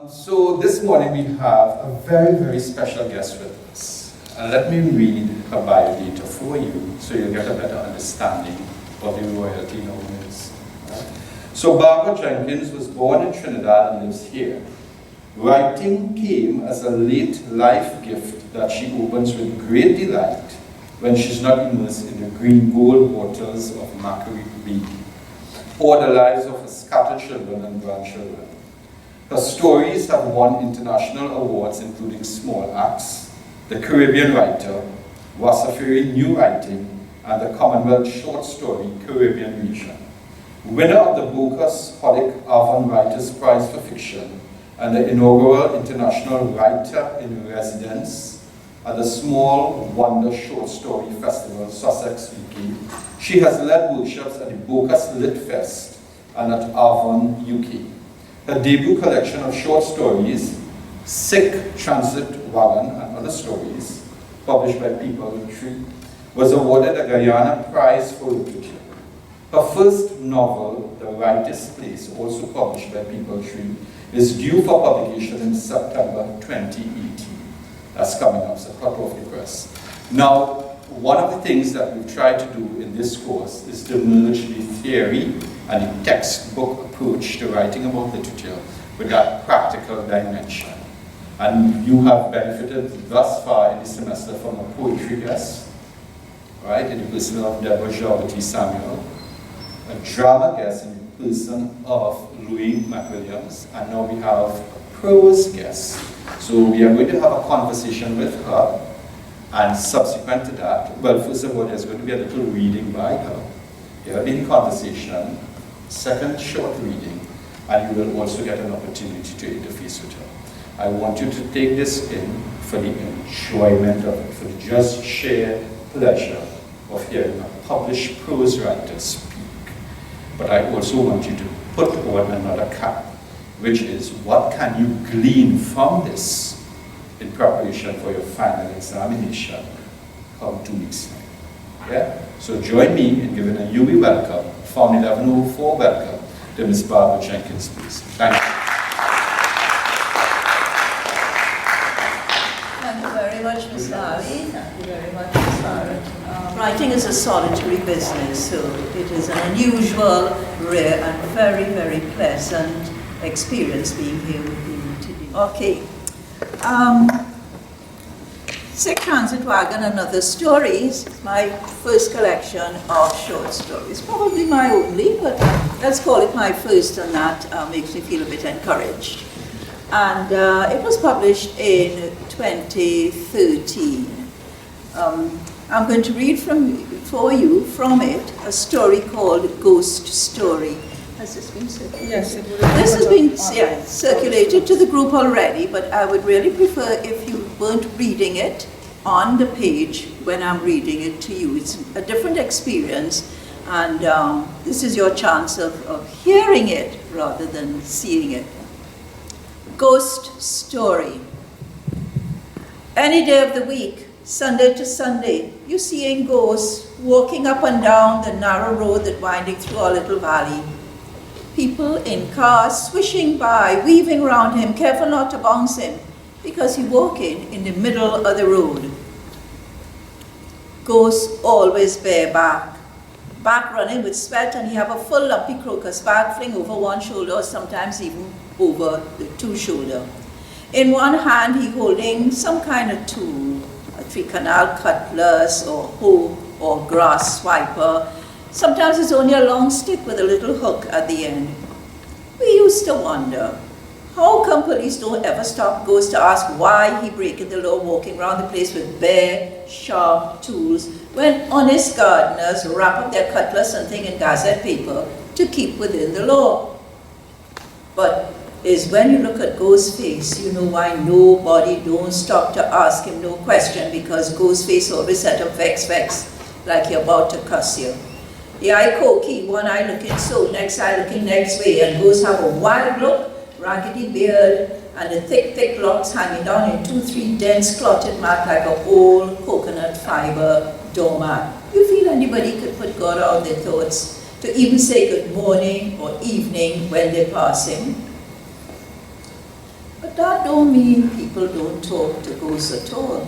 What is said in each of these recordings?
So this morning we have a very, very special guest with us. And let me read her biodata for you so you'll get a better understanding of the royalty known as. So Barbara Jenkins was born in Trinidad and lives here. Writing came as a late life gift that she opens with great delight when she's not immersed in the green gold waters of Macquarie Bay, or the lives of her scattered children and grandchildren. Her stories have won international awards including Small Acts, the Caribbean Writer, Wasafiri New Writing, and the Commonwealth Short Story Caribbean Region. Winner of the Bocas Holic Avon Writers Prize for Fiction and the inaugural International Writer in Residence at the Small Wonder Short Story Festival, Sussex, UK. She has led workshops at the Bocas Lit Fest and at Avon, UK. Her debut collection of short stories, Sic Transit Wagon and Other Stories, published by People Tree, was awarded a Guyana Prize for Literature. Her first novel, The Writer's Place, also published by People Tree, is due for publication in September 2018. That's coming up, so hot off the press. Now, one of the things that we've tried to do in this course is to merge the theory and the textbook approach to writing about literature with that practical dimension. And you have benefited thus far in the semester from a poetry guest, right, in the person of Deborah Jarvity Samuel, a drama guest in the person of Louis McWilliams, and now we have a prose guest. So we are going to have a conversation with her, and subsequent to that, well, first of all, there's going to be a little reading by her. There will be a conversation, second short reading, and you will also get an opportunity to interface with her. I want you to take this in for the enjoyment of it, for the just sheer pleasure of hearing a published prose writer speak. But I also want you to put on another cap, which is what can you glean from this in preparation for your final examination come 2 weeks time. Yeah? So join me in giving a UB welcome, FOUN 1104 welcome to Ms. Barbara Jenkins, please. Thank you. Thank you very much, Ms. Ali. Thank you very much, Ms. Bharath. Writing is a solitary business, so it is an unusual, rare, and very, very pleasant experience being here with you today. Okay. Sic Transit Wagon and Other Stories, my first collection of short stories. Probably my only, but let's call it my first, and that makes me feel a bit encouraged. And it was published in 2013. I'm going to read for you from it a story called Ghost Story. Has this been circulated? Yes, it would. This has been circulated to the group already, but I would really prefer if you weren't reading it on the page when I'm reading it to you. It's a different experience, and this is your chance of hearing it rather than seeing it. Ghost Story. Any day of the week, Sunday to Sunday, you're seeing ghosts walking up and down the narrow road that winding through our little valley. People in cars swishing by, weaving around him, careful not to bounce him, because he's walking in the middle of the road. Ghosts always bareback, back running with sweat, and he have a full lumpy crocus bag fling over one shoulder, or sometimes even over the two shoulder. In one hand, he holding some kind of tool, a 3-canal cutlass, or hoe, or grass swiper. Sometimes it's only a long stick with a little hook at the end. We used to wonder, how come police don't ever stop ghosts to ask why he breaking the law, walking around the place with bare, sharp tools, when honest gardeners wrap up their cutlass and thing in gazette paper to keep within the law? But is when you look at Ghost's face, you know why nobody don't stop to ask him no question, because Ghost's face always set up vex, like you're about to cuss you. The eye cocky, one eye looking so, next eye looking next way, and Ghost have a wild look, raggedy beard, and the thick locks hanging down in 2-3 dense clotted mat like an old coconut fiber doormat. You feel anybody could put God out of their thoughts to even say good morning or evening when they're passing. But that don't mean people don't talk to ghosts at all.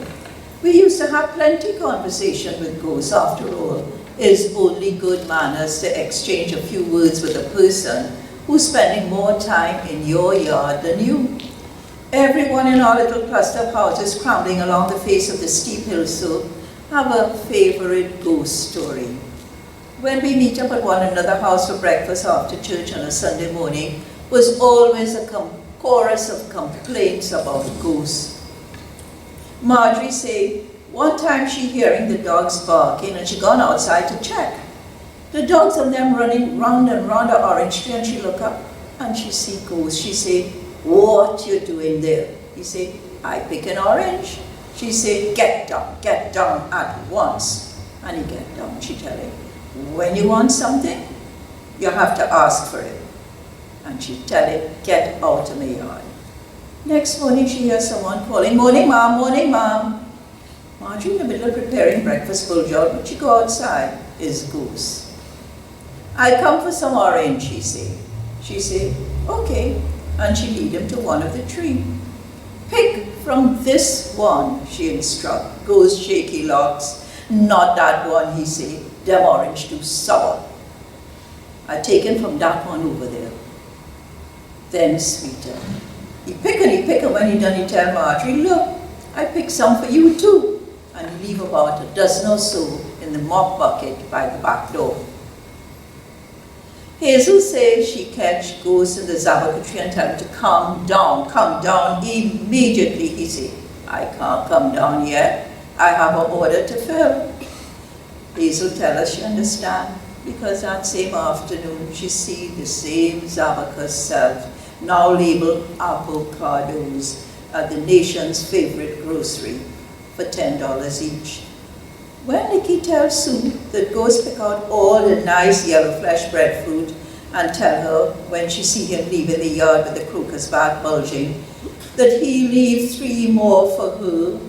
We used to have plenty conversation with ghosts. After all, it's only good manners to exchange a few words with a person who's spending more time in your yard than you. Everyone in our little cluster of houses crumbling along the face of the steep hill slope have a favorite ghost story. When we meet up at one another's house for breakfast after church on a Sunday morning, was always a chorus of complaints about ghosts. Marjorie say, one time she hearing the dogs barking and she gone outside to check. The dogs and them running round and round the orange tree, and she look up and she see ghosts. She say, what you doing there? He say, I pick an orange. She say, get down at once. And he get down. She tell him, when you want something, you have to ask for it. And she tell him, get out of my yard. Next morning she hears someone calling, morning ma'am, morning ma'am. Marjorie in the middle of preparing breakfast full job, but she go outside, is goose. I come for some orange, he say. She say, okay, and she lead him to one of the tree. Pick from this one, she instruct. Goes shaky locks. Not that one, he say. Them orange too sour. I taken from that one over there. Then sweeter. He pick and when he done, he tell Marjorie, look, I picked some for you too. And he leave about a dozen or so in the mop bucket by the back door. Hazel says she catch ghosts in the Zabaka tree and tell him to come down immediately. He say, I can't come down yet. I have an order to fill. Hazel tell us she understand, because that same afternoon she see the same Zabaka self, now labeled avocados, at the nation's favorite grocery for $10 each. When Nikki tells Sue that goes pick out all the nice yellow flesh breadfruit and tell her when she see him leaving the yard with the crocus back bulging, that he leave 3 more for her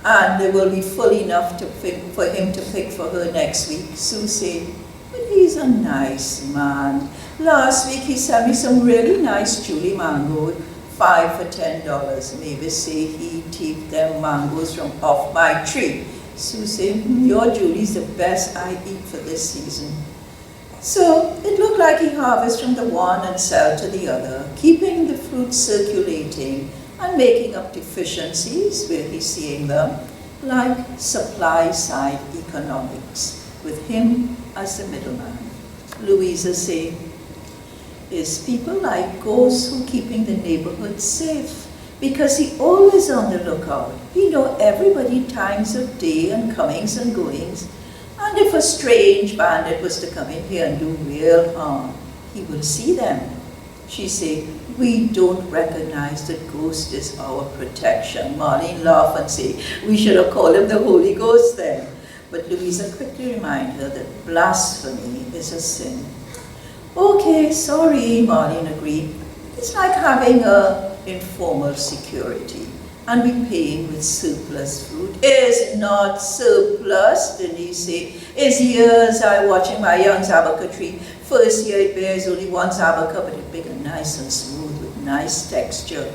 and they will be full enough for him to pick for her next week, Sue say, but he's a nice man. Last week he sent me some really nice Julie mango, 5 for $10. Maybe say he thieved them mangoes from off my tree. Sue say, your Julie's the best I eat for this season. So it looked like he harvests from the one and sell to the other, keeping the fruit circulating and making up deficiencies where he's seeing them, like supply side economics, with him as the middleman. Louisa say, is people like ghosts who keeping the neighborhood safe, because he always on the lookout. He know everybody times of day and comings and goings, and if a strange bandit was to come in here and do real harm, he will see them. She say, we don't recognize that ghost is our protection. Marlene laugh and say, we should have called him the Holy Ghost then. But Louisa quickly remind her that blasphemy is a sin. Okay, sorry, Marlene agreed. It's like having a informal security and we paying with surplus fruit. It's not surplus, Denise say. It's years I watching my young Zabaka tree. First year it bears only one Zabaka, but it's big and nice and smooth with nice texture.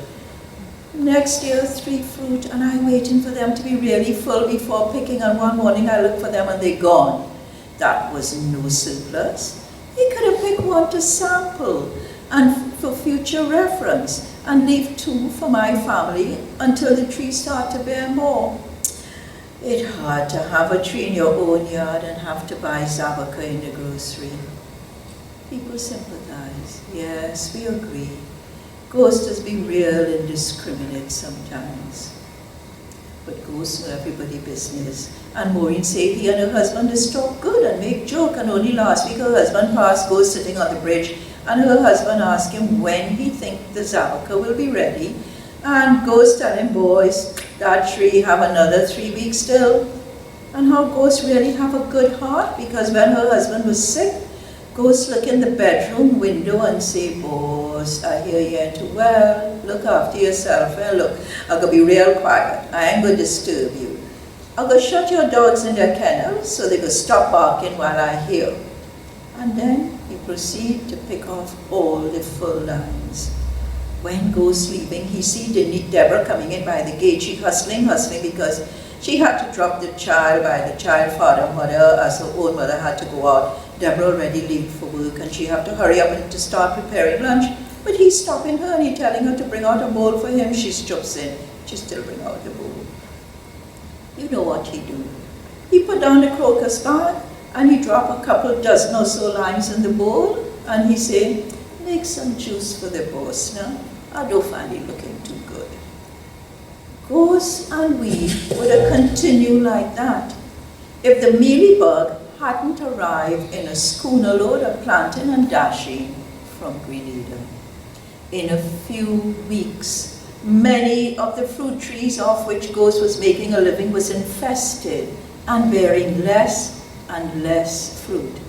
Next year 3 fruit, and I'm waiting for them to be really full before picking, and one morning I look for them and they're gone. That was no surplus. He could have picked 1 to sample and for future reference and leave 2 for my family until the trees start to bear more. It's hard to have a tree in your own yard and have to buy Zabaka in the grocery. People sympathize. Yes, we agree. Ghosts has been real indiscriminate sometimes. But ghosts know everybody business. And Maureen said he and her husband is talk good and make joke, and only last week her husband passed ghost sitting on the bridge, and her husband asked him when he think the Zabaka will be ready, and ghost tell him, boys, that tree have another 3 weeks still. And how ghosts really have a good heart, because when her husband was sick, ghosts look in the bedroom window and say, boss, I hear you ain't too well, look after yourself. Well, look, I'm going to be real quiet, I ain't going to disturb you. I'm going to shut your dogs in their kennels so they can stop barking while I hear. And then he proceed to pick off all the full lines. When Ghost leaving, he see Deborah coming in by the gate. She hustling because she had to drop the child by the child father, mother, as her own mother had to go out. Deborah already late for work and she had to hurry up and to start preparing lunch. But he's stopping her and he's telling her to bring out a bowl for him. She stops in. She still bring out the bowl. You know what he do. He put down the crocus bag and he drop a couple dozen or so limes in the bowl and he say, make some juice for the boss now. I don't find it looking too good. Ghost and we would have continued like that if the mealybug hadn't arrived in a schooner load of plantain and dashing from Grenada. In a few weeks, many of the fruit trees off which Ghost was making a living was infested and bearing less and less fruit.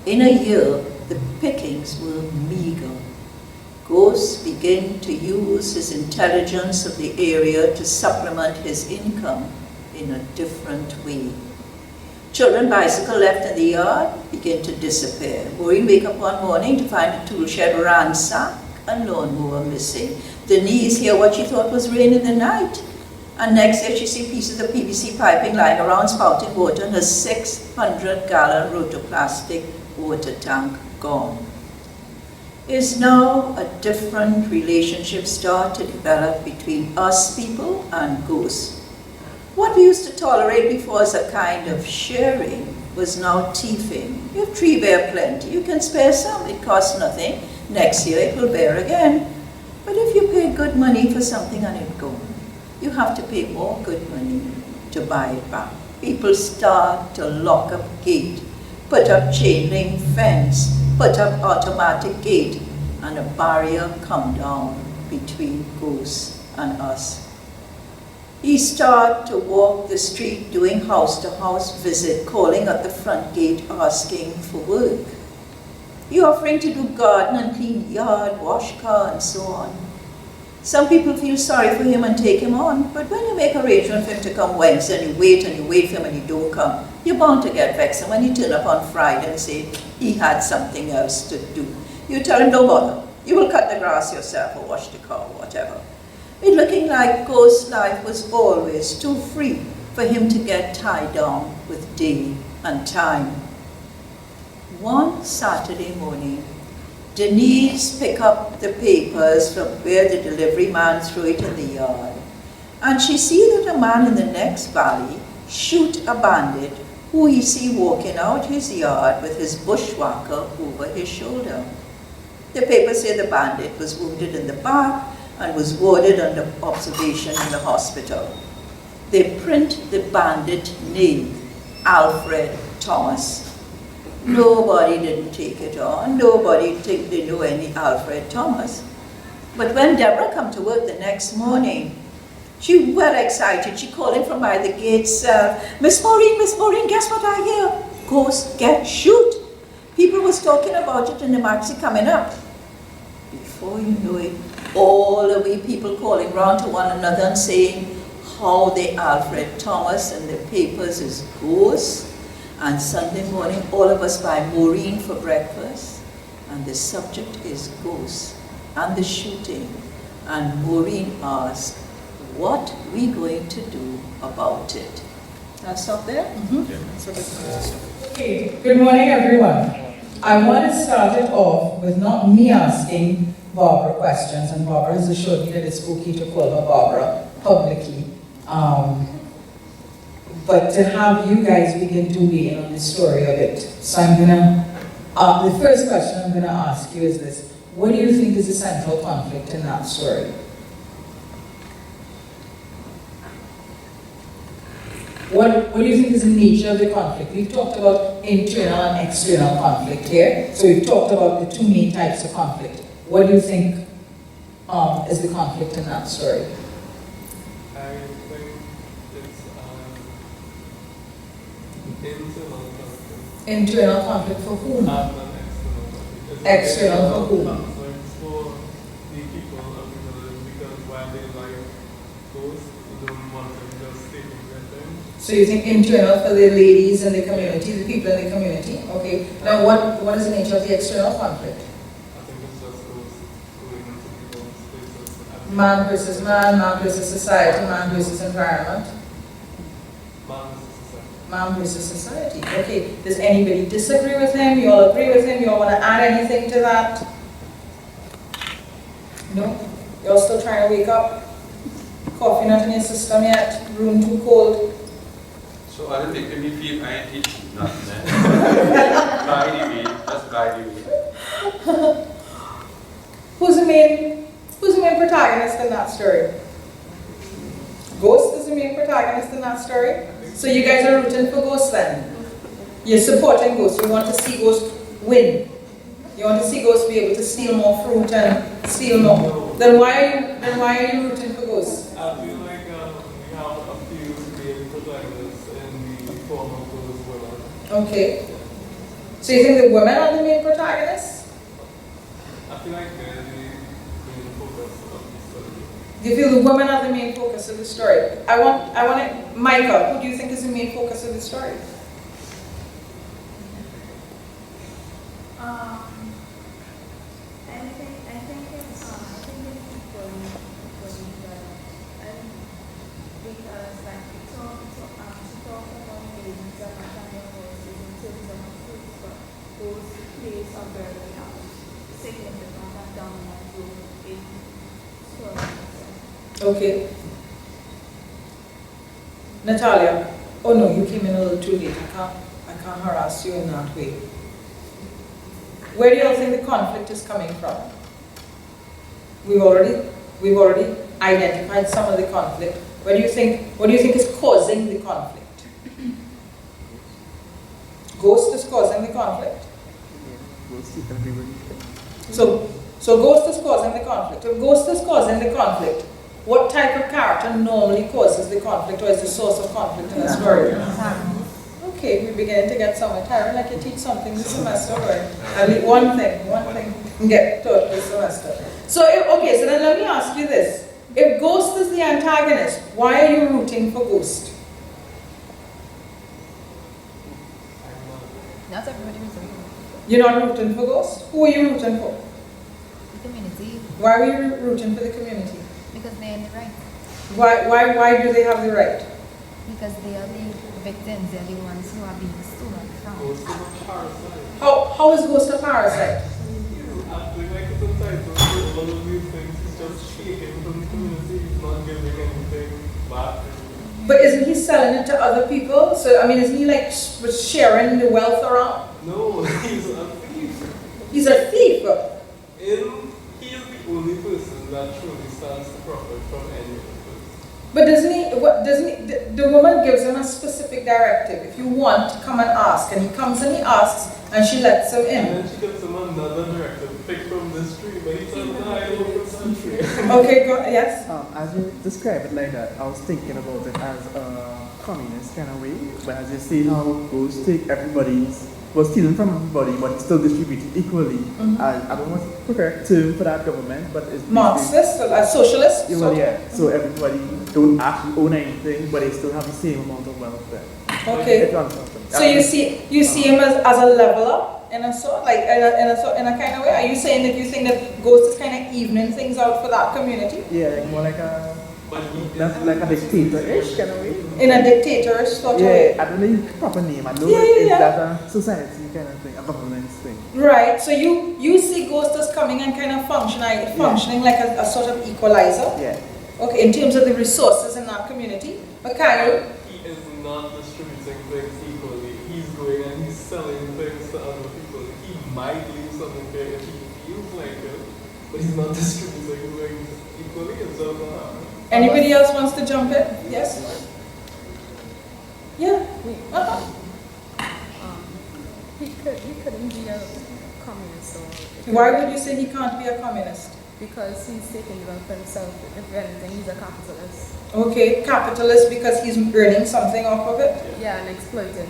In a year, the pickings were meager. Ghost began to use his intelligence of the area to supplement his income in a different way. Children bicycle left in the yard began to disappear. Maureen wake up one morning to find the tool shed ransacked and lawnmower missing. Denise hear what she thought was rain in the night. And next day she see pieces of PVC piping lying around spouting water and a 600-gallon rotoplastic water tank gone. Is now a different relationship start to develop between us people and ghosts. What we used to tolerate before as a kind of sharing was now thieving. You have tree bear plenty, you can spare some, it costs nothing. Next year it will bear again. But if you pay good money for something and it goes, you have to pay more good money to buy it back. People start to lock up gate, put up chain link fence, put up automatic gate, and a barrier come down between ghosts and us. He start to walk the street doing house-to-house visit, calling at the front gate asking for work. He offering to do garden and clean yard, wash car and so on. Some people feel sorry for him and take him on, but when you make arrangement for him to come Wednesday and you wait for him and he don't come, you're bound to get vexed. And when you turn up on Friday and say he had something else to do, you tell him don't bother. You will cut the grass yourself or wash the car or whatever. It looking like Ghost's life was always too free for him to get tied down with day and time. One Saturday morning, Denise picked up the papers from where the delivery man threw it in the yard, and she see that a man in the next valley shoot a bandit who he see walking out his yard with his bushwhacker over his shoulder. The paper say the bandit was wounded in the back and was warded under observation in the hospital. They print the bandit name, Alfred Thomas. Nobody didn't take it on. Nobody think they knew any Alfred Thomas. But when Deborah come to work the next morning, she well excited. She called him from by the gate cell. Miss Maureen, guess what I hear? Ghost get shoot. People was talking about it in the maxi coming up. Before you know it, all the way people calling round to one another and saying how the Alfred Thomas in the papers is ghost. And Sunday morning, all of us buy Maureen for breakfast, and the subject is ghosts and the shooting. And Maureen asked, what we going to do about it? I'll stop there. Okay, good morning everyone. I want to start it off with not me asking Barbara questions, and Barbara has assured me that it's okay to call her Barbara publicly. But to have you guys begin to weigh in on the story of it. So I'm gonna, the first question I'm gonna ask you is this: what do you think is the central conflict in that story? What do you think is the nature of the conflict? We've talked about internal and external conflict here. So we've talked about the two main types of conflict. What do you think is the conflict in that story? I think it's internal conflict for whom? External for whom? Conflict for the people of the village, because while they like ghosts, they don't want them just taking their thing. So you think internal for the ladies in the community, the people in the community? Okay. Now what is the nature of the external conflict? I think it's just ghosts going into people's places. Man versus man, man versus society, man versus environment. Man versus society. Man versus society. Okay, does anybody disagree with him? You all agree with him? You all want to add anything to that? No? You're still trying to wake up? Coffee not in your system yet? Room too cold? So are they making me feel I ain't teaching nothing? Eh? By the way, just by the way. Who's the main protagonist in that story? Ghost is the main protagonist in that story? So you guys are rooting for Ghost then? You're supporting Ghost. You want to see Ghost win. You want to see Ghost be able to steal more fruit and steal more. Then why are you rooting for Ghost? I feel like we have a few main protagonists in the form of those women. Okay. So you think the women are the main protagonists? I feel like they're the main focus of the story. Do you feel the women are the main focus of the story? I want it, Michael, who do you think is the main focus of the story? Okay. Natalia. Oh no, you came in a little too late. I can't harass you in that way. Where do you all think the conflict is coming from? We've already identified some of the conflict. What do you think is causing the conflict? Ghost is causing the conflict. So Ghost is causing the conflict. If Ghost is causing the conflict, what type of character normally causes the conflict or is the source of conflict in a story? Okay, we're beginning to get somewhere. Tyron, like you teach something this semester, right? At least one thing get taught this semester. So then let me ask you this. If Ghost is the antagonist, why are you rooting for Ghost? Not everybody rooting for. You're not rooting for Ghost? Who are you rooting for? The community. Why are you rooting for the community? Because they are the right. Why do they have the right? Because they are the victims, they are the ones who are being stolen from. Ghost is a parasite. How is Ghost a parasite? He's acting like it's entitled to all of these things. He's just shaking from the community. He's not giving anything back. But isn't he selling it to other people? So, I mean, isn't he like sharing the wealth around? No, he's a thief. He's a thief. He is the only person that truly stands to profit from any of this. But the woman gives him a specific directive. If you want, come and ask. And he comes and he asks, and she lets him in. And then she gives him another directive, pick from this tree, but he tells her, I look from that tree. Okay, go, yes? As you describe it like that, I was thinking about it as a communist kind of way, but as you see how Ghost take was stealing from everybody, but it's still distributed equally. I don't want the correct term for that government, but it's Marxist, socialist? Yeah, so everybody don't actually own anything, but they still have the same amount of wealth there. Okay. So you see him as a leveler in a sort, like in a kind of way. Are you saying that you think that Ghost is kind of evening things out for that community? Yeah, like more like a dictator-ish kind of way. In a dictatorish sort of way. I don't know the proper name. I know that's a society kind of thing, a governance thing. Right. So you see Ghost as coming and kind of functioning like a sort of equalizer. Yeah. Okay, in terms of the resources in that community. Mikhail? He is not distributing things equally. He's going and he's selling things to other people. He might leave something there if he feels like it, but he's not distributing things equally himself. Anybody else wants to jump in? Yes? Yeah? He couldn't be a communist. Why would you say he can't be a communist? Because he's taking wealth for himself. If anything, he's a capitalist. Okay, capitalist because he's earning something off of it? Yeah, and exploiting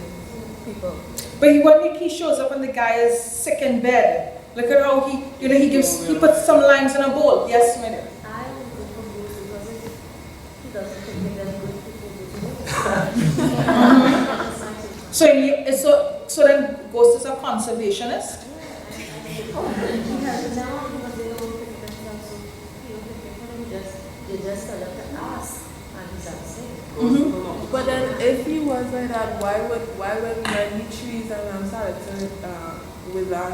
people. But when he shows up and the guy is sick in bed, look at how he puts some limes in a bowl. Yes, my dear? I would go for Ghost because he doesn't think that good people do. So then Ghost is a conservationist? He has now because they don't pick themselves, so he will pick it for them just and ask, and he's upset. But then if he was like that, why would when he trees and started to with that,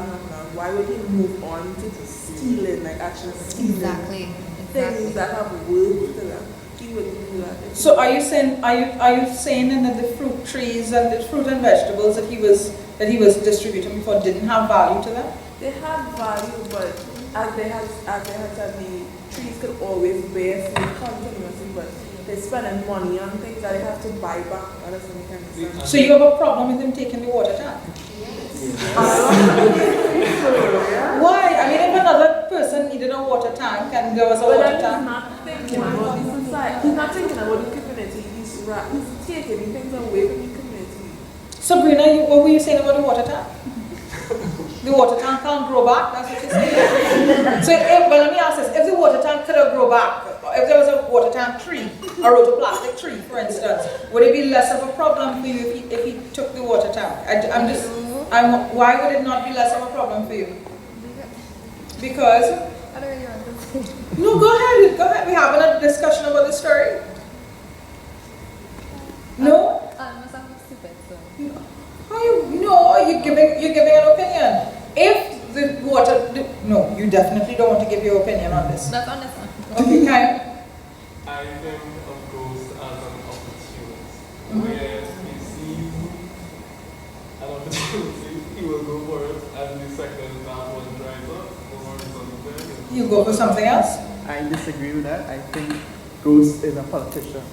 why would he move on to stealing, like actually stealing things that have worth to them? He wouldn't do that. So are you saying then that the fruit trees and the fruit and vegetables that he was distributing before didn't have value to them? They had value, but as they had said, the trees could always bear fruit continuously, but they're spending money on things that they have to buy back. That doesn't make any sense. So you have a problem with him taking the water tank? Why? I mean, if another person needed a water tank and there was a water tank. He's not thinking about the society. He's not thinking about the community. He's taking things away from the community. Sabrina, what were you saying about the water tank? The water tank can't grow back, that's what you're saying? So, let me ask this, if the water tank could have grown back, if there was a water tank tree, a rotoplastic tree, for instance, would it be less of a problem for you if he took the water tank? Why would it not be less of a problem for you? Because? I don't really want to say. No, go ahead, we're having a discussion about the story. No? Must have been stupid, so. You're giving an opinion. If the water, no, you definitely don't want to give your opinion on this. That's on this one. Okay, Kai. I think of ghosts as an opportunist, where he sees an opportunity, he will go for it, and the second that one dries up, or something. You go for something else? I disagree with that. I think Ghost is a politician.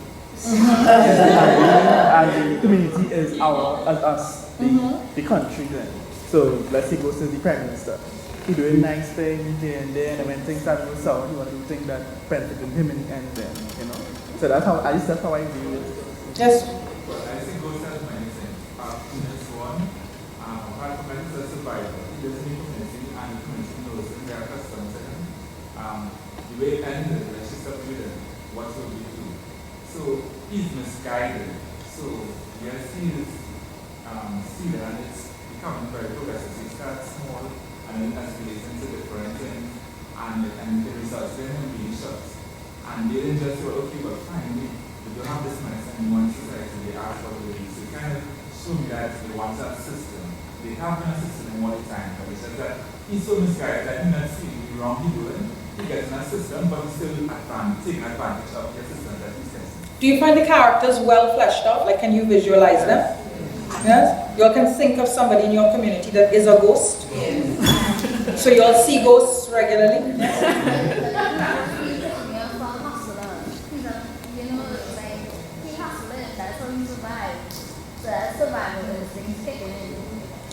And the community is us, the country then. So let's say Ghost is the Prime Minister. He doing nice things here and there, and when things start to go sour, he want to do things that benefit him in the end then, So that's how, at least that's how I view it. Yes. Well, I think Ghost has many things. This one, apart from that, he's a survivor. He lives in the community, and the community knows him. They are accustomed to him. The way it ended, when she subdued him, what will we do? So he's misguided. So yes, he is seated, and it's becoming very progressive. He starts small, and then escalates into different things, and the results in him being shot. And they didn't just say, well, okay, but finally, we don't have this medicine in one society, they ask for the release. So it kind of showed me that they want that system. They have been a system in one time, but it's just that he's so misguided that he's not seeing the wrong he's doing. He gets in a system, but he's still taking advantage of the system that he's testing. Do you find the characters well fleshed out? Like, can you visualize them? Yes? You all can think of somebody in your community that is a ghost? Yes. So you all see ghosts regularly? Yes?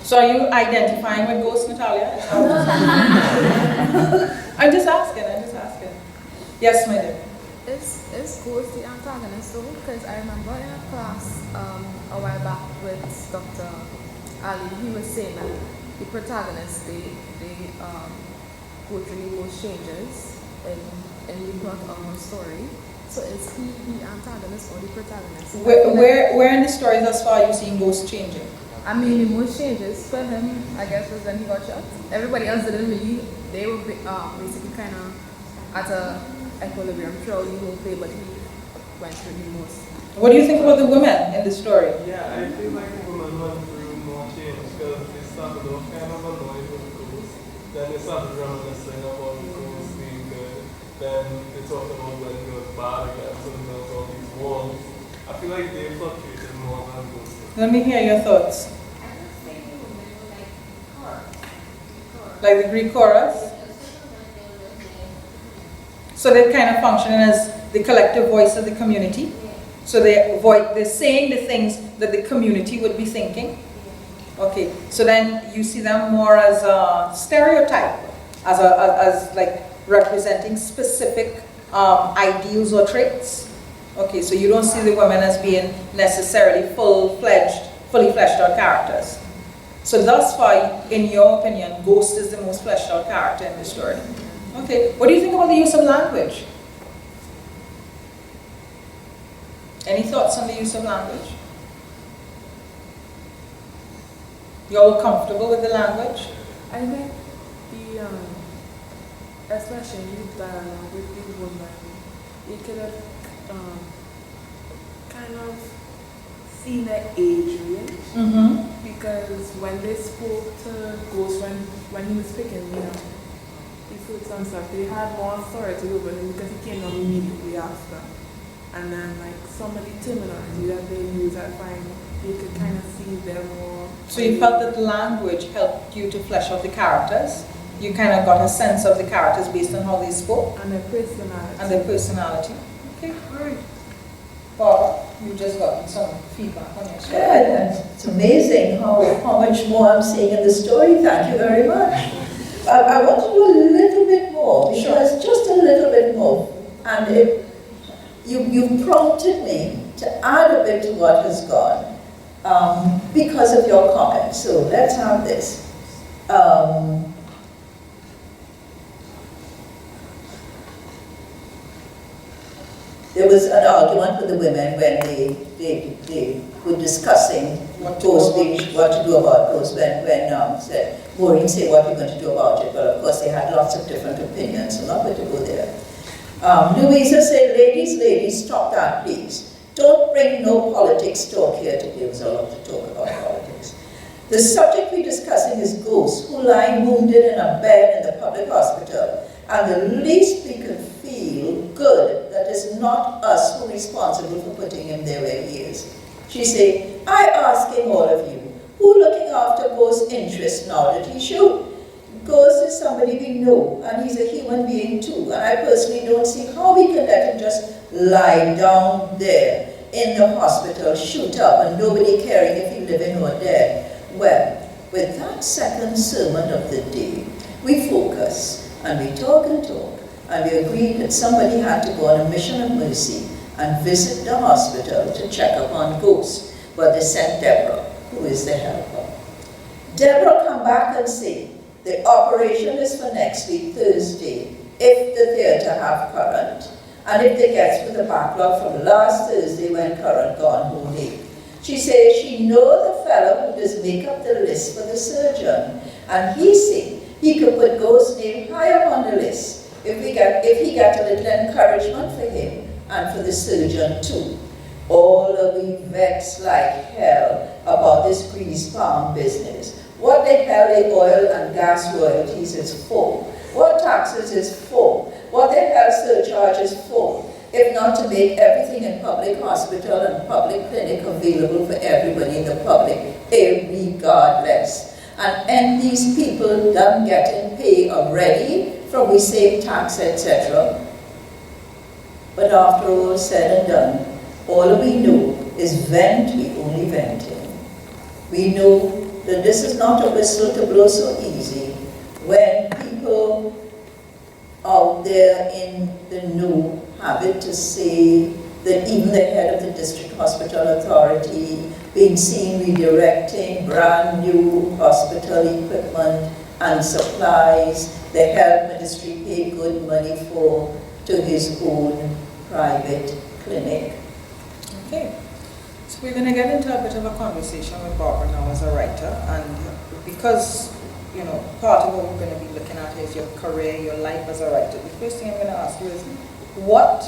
So are you identifying with ghosts, Natalia? I'm just asking. Yes, my dear. Is Ghost the antagonist though? Because I remember in a class a while back with Dr. Ali, he was saying that the protagonists, they go through most changes in the plot of a story. So is he the antagonist or the protagonist? Where in the story thus far are you seeing Ghost changing? I mean, the most changes for him, I guess, was when he got shot. Everybody else didn't really, they were basically kind of at a equilibrium throughout the whole play, but he went through the most. What do you think about the women in the story? Yeah, I feel like the women went through more change because they started off kind of annoyed with Ghost. Then they started reminiscing about Ghost being good. Then they talked about when he was bad again, so there was all these walls. I feel like they fluctuated more than Ghost. Let me hear your thoughts. I just think the women were like chorus. Like the Greek chorus? So they're kind of functioning as the collective voice of the community. So they're saying the things that the community would be thinking. Okay, so then you see them more as a stereotype, as like representing specific ideals or traits. Okay, so you don't see the women as being necessarily fully fleshed out characters. So thus far, in your opinion, Ghost is the most fleshed out character in the story. Okay, what do you think about the use of language? Any thoughts on the use of language? You all comfortable with the language? I think especially with the woman, it could have kind of seen the age range. Because when they spoke to Ghost, when he was picking me up, the fruits and stuff, they had more authority over him because he came on immediately after. And then like some of the terminology that they use, I find you could kind of see them more. So you felt that language helped you to flesh out the characters? You kind of got a sense of the characters based on how they spoke? And their personality. And their personality. Okay, great. Barbara, you just got some feedback on your story. Yeah, it's amazing how much more I'm seeing in the story. Thank you very much. I want to do a little bit more, because just a little bit more. And you prompted me to add a bit to what has gone because of your comments. So let's have this. There was an argument with the women when they were discussing what to do about those when said, Maureen, say what you're going to do about it. But of course they had lots of different opinions, so not going to go there. Louisa said, ladies, stop that please. Don't bring no politics talk here today. There was a lot to talk about politics. The subject we're discussing is ghosts who lie wounded in a bed in the public hospital, and the least we can feel good that is not us who are responsible for putting him there where he is. She said, I asking all of you, who looking after Ghost's interests now that he should? Ghost is somebody we know, and he's a human being too, and I personally don't see how we can let him just lie down there in the hospital, shoot up, and nobody caring if he's living or dead. Well, with that second sermon of the day, we focus, and we talk, and we agreed that somebody had to go on a mission of mercy and visit the hospital to check upon Ghost. Well, they sent Deborah, who is the helper. Deborah come back and say, the operation is for next week, Thursday, if the theatre have current, and if they get through the backlog from last Thursday when current gone whole day. She says she know the fellow who does make up the list for the surgeon, and he say he could put Ghost's name high up on the list if he get a little encouragement for him and for the surgeon too. All of we vexed like hell about this grease palm business. What the hell the oil and gas royalties is for? What taxes is for? What the hell surcharge is for? If not to make everything in public hospital and public clinic available for everybody in the public, regardless. And these people done getting pay already from we save tax, etc. But after all said and done, all we know is vent, we only venting. We know that this is not a whistle to blow so easy when people out there in the know have it to say that even the head of the district hospital authority being seen redirecting brand new hospital equipment and supplies the health ministry paid good money for to his own private clinic. Okay, so we're going to get into a bit of a conversation with Barbara now as a writer, and because part of what we're going to be looking at is your career, your life as a writer. The first thing I'm going to ask you is, what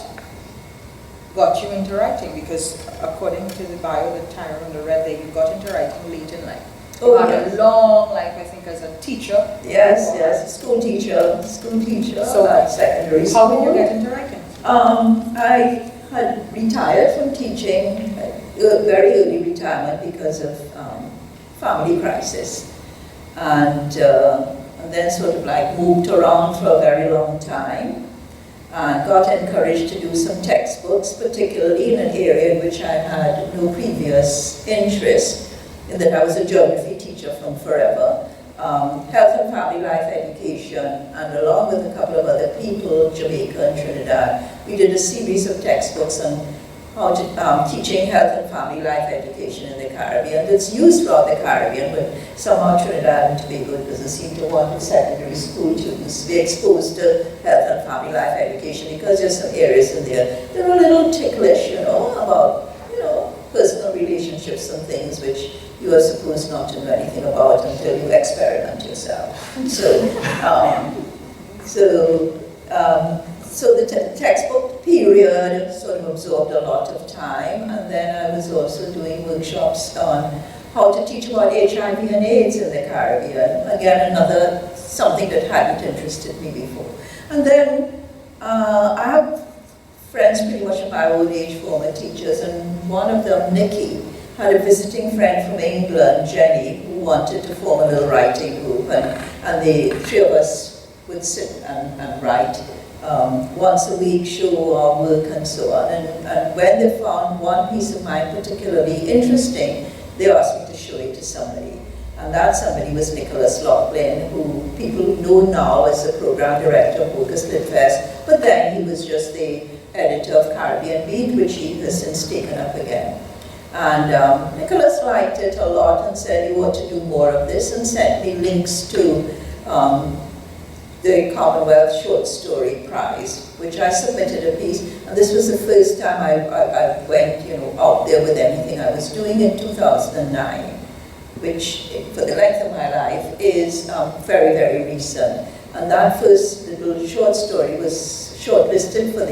got you into writing? Because according to the bio that Tyrone read there, you got into writing late in life. You had a long life, I think, as a teacher. Yes, school teacher, so at secondary school. How did you get into writing? I had retired from teaching, very early retirement because of family crisis. And then sort of like moved around for a very long time and got encouraged to do some textbooks, particularly in an area in which I had no previous interest, in that I was a geography teacher from forever, health and family life education, and along with a couple of other people, Jamaica and Trinidad, we did a series of textbooks on how to, teaching health and family life education in the Caribbean. It's used throughout the Caribbean, but somehow Trinidad and Tobago doesn't seem to want the secondary school students to be exposed to health and family life education, because there's some areas in there that are a little ticklish, about, personal relationships and things which you are supposed not to know anything about until you experiment yourself. So the textbook period, sort of absorbed a lot of time. And then I was also doing workshops on how to teach about HIV and AIDS in the Caribbean. Again, another something that hadn't interested me before. And then I have friends pretty much of my old age, former teachers, and one of them, Nikki, had a visiting friend from England, Jenny, who wanted to form a little writing group, and the three of us would sit and write once a week, show our work and so on. And when they found one piece of mine particularly interesting, they asked me to show it to somebody. And that somebody was Nicholas Laughlin, who people know now as the program director of Focus Lit Fest, but then he was just the editor of Caribbean Beat, which he has since taken up again. And Nicholas liked it a lot and said he wanted to do more of this, and sent me links to the Commonwealth Short Story Prize, which I submitted a piece. And this was the first time I went, out there with anything. I was doing in 2009, which, for the length of my life, is very, very recent. And that first little short story was shortlisted for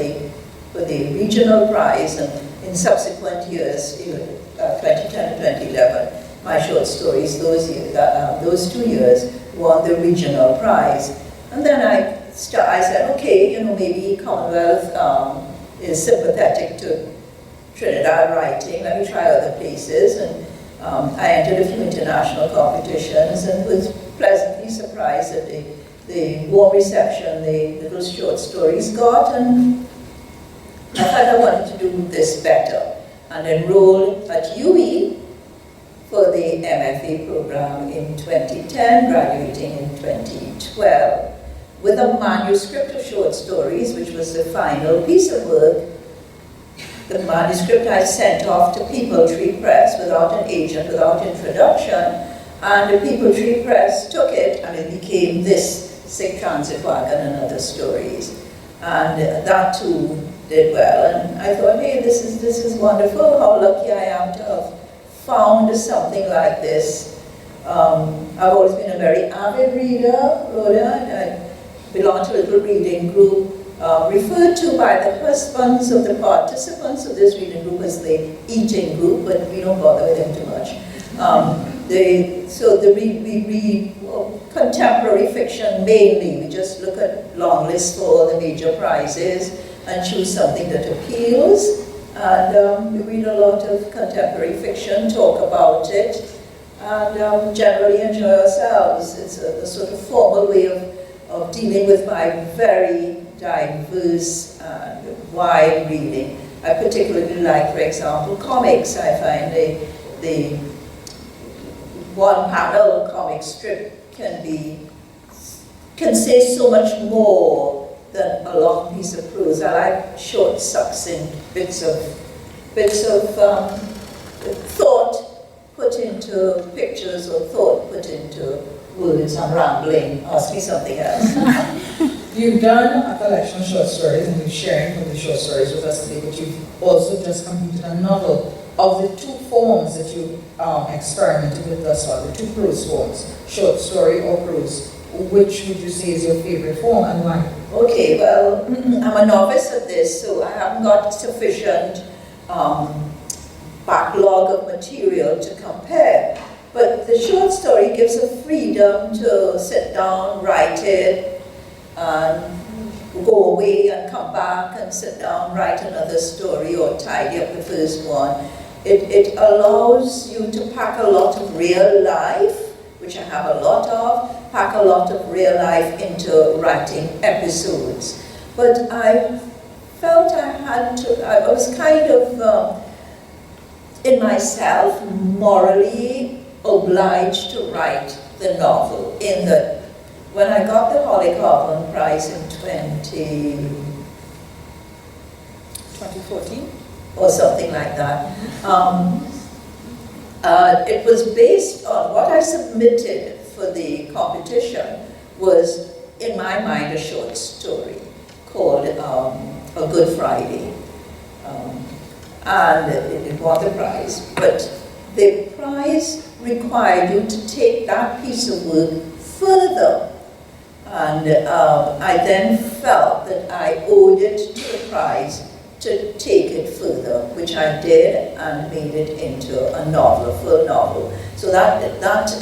the regional prize, and in subsequent years, 2010 and 2011, my short stories those 2 years won the regional prize. And then I said, okay, maybe Commonwealth is sympathetic to Trinidad writing. Let me try other places. And I entered a few international competitions and was pleasantly surprised at the warm reception the little short stories got. And I thought I wanted to do this better, and enrolled at UE for the MFA program in 2010, graduating in 2012, with a manuscript of short stories, which was the final piece of work. The manuscript I sent off to People Tree Press without an agent, without introduction, and the People Tree Press took it, and it became this Sic Transit Wagon and Other Stories. And that too did well, and I thought, hey, this is wonderful. How lucky I am to have found something like this. I've always been a very avid reader, Rhoda. I belong to a little reading group referred to by the husbands of the participants of this reading group as the eating group, but we don't bother with them too much. We read contemporary fiction mainly. We just look at long lists for all the major prizes and choose something that appeals. And we read a lot of contemporary fiction, talk about it, and generally enjoy ourselves. It's a sort of formal way of dealing with my very diverse and wide reading. I particularly like, for example, comics. I find the one panel comic strip can say so much more than a long piece of prose. I like short succinct bits of thought put into pictures, or thought put into words. I'm rambling. Ask me something else. You've done a collection of short stories, and you're sharing from the short stories with us today, but you've also just completed a novel. Of the two forms that you experimented with thus far, the two prose forms, short story or prose, which would you say is your favorite form, and why? Okay, well, I'm a novice at this, so I haven't got sufficient backlog of material to compare. But the short story gives a freedom to sit down, write it, and go away and come back and sit down, write another story, or tidy up the first one. It allows you to pack a lot of real life, which I have a lot of, pack a lot of real life into writing episodes. But I felt I was kind of, in myself, morally obliged to write the novel, in that when I got the Holly Carlin Prize in 2014 or something like that, it was based on what I submitted for the competition was, in my mind, a short story called A Good Friday. And it won the prize. But the prize required you to take that piece of work further. And I then felt that I owed it to the prize to take it further, which I did and made it into a novel, a full novel. So that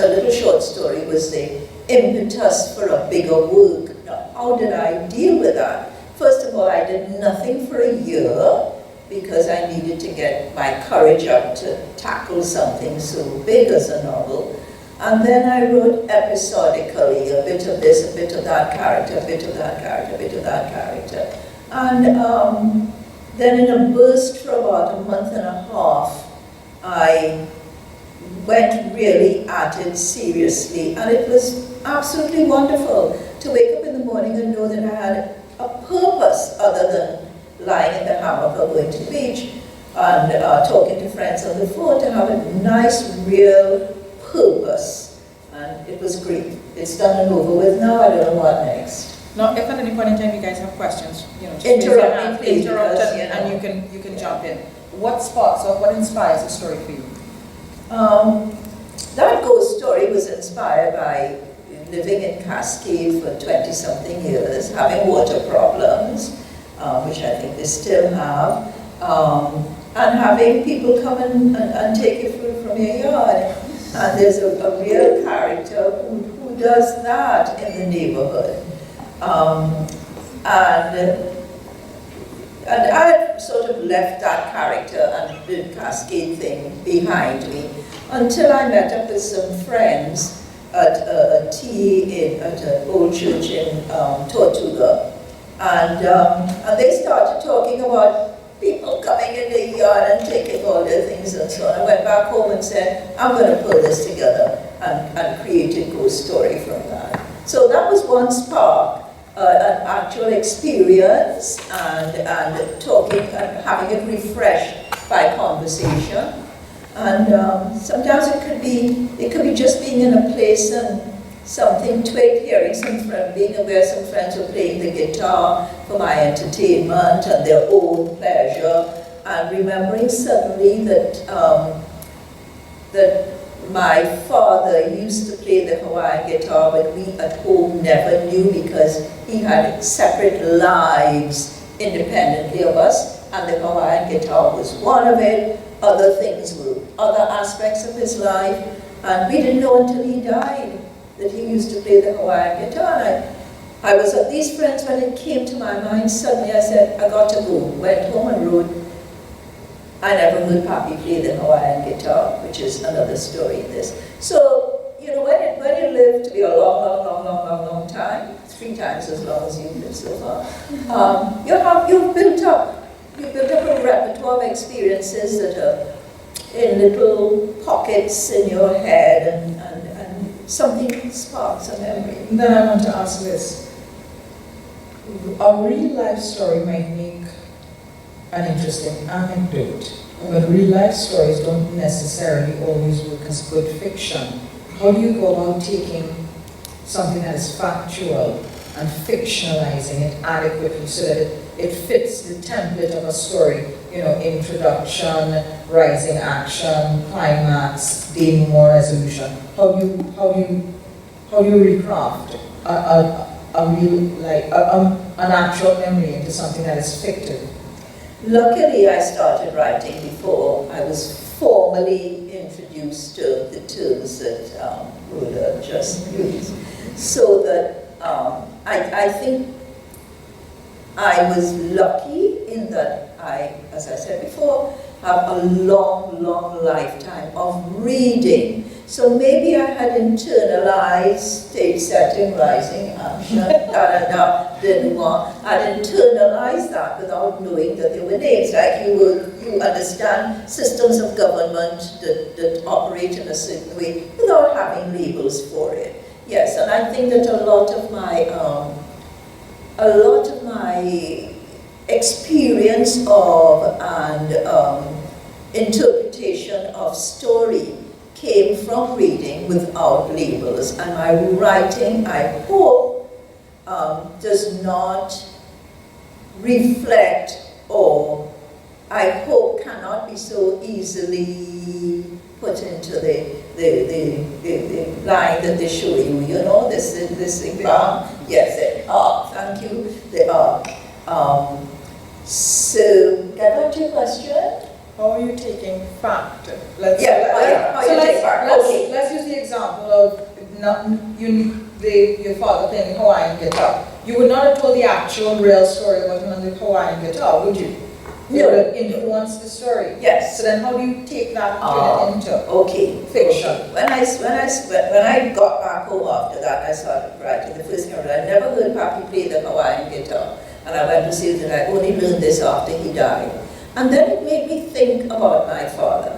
a little short story was the impetus for a bigger work. Now, how did I deal with that? First of all, I did nothing for a year because I needed to get my courage up to tackle something so big as a novel. And then I wrote episodically, a bit of this, a bit of that character, a bit of that character, a bit of that character. And then in a burst for about a month and a half, I went really at it seriously. And it was absolutely wonderful to wake up in the morning and know that I had a purpose other than lying in the hammock or going to the beach and talking to friends on the phone, to have a nice, real purpose. And it was great. It's done and over with now. I don't know what next. Now, if at any point in time you guys have questions, just raise your hand, interrupt, and you can jump in. What sparks or what inspires the story for you? That ghost story was inspired by living in Cascade for 20-something years, having water problems, which I think they still have, and having people come and take your food from your yard. And there's a real character who does that in the neighborhood. And I sort of left that character and the Cascade thing behind me until I met up with some friends at a tea at an old church in Tortuga. And they started talking about people coming in the yard and taking all their things and so on. I went back home and said, I'm going to pull this together and create a ghost story from that. So that was one spark. An actual experience and talking and having it refreshed by conversation. And sometimes it could be just being in a place and something twigged, hearing some friend, being aware some friends were playing the guitar for my entertainment and their own pleasure, and remembering suddenly that that my father used to play the Hawaiian guitar, but we at home never knew because he had separate lives independently of us, and the Hawaiian guitar was one of it. Other things were other aspects of his life, and we didn't know until he died that he used to play the Hawaiian guitar. And I was at these friends when it came to my mind. Suddenly I said, I got to go. Went home and wrote, I never heard Papi play the Hawaiian guitar, which is another story in this. So, you know, when you live to be a long time, 3 times as long as you've lived so far, you've built up a repertoire of experiences that are in little pockets in your head, and something sparks a memory. Then I want to ask this. A real life story might make an interesting anecdote, but real life stories don't necessarily always work as good fiction. How do you go about taking something that is factual and fictionalizing it adequately so that it fits the template of a story? You know, introduction, rising action, climax, denouement, resolution. How do you recraft a real, like an actual memory into something that is fictive? Luckily, I started writing before I was formally introduced to the terms that Rhoda just used. So that I think I was lucky in that I, as I said before, have a long lifetime of reading. So maybe I had internalized stage setting, rising action, denouement. I'd internalized that without knowing that there were names. Like you understand systems of government that operate in a certain way without having labels for it. Yes, and I think that a lot of my experience of and interpretation of story came from reading without labels, and my writing, I hope, does not reflect, or I hope cannot be so easily put into the line that they show you, you know, this thing, yes, thank you, so get back to your question? How are you taking fact? Let's use the example of your father playing the Hawaiian guitar. You would not have told the actual real story about him on the Hawaiian guitar, would you? It would have influenced the story. Yes. So then how do you take that and turn it into fiction? Okay. When I got back home after that, I started writing the first novel. I never heard Papi play the Hawaiian guitar. And I went to see that I only learned this after he died. And then it made me think about my father.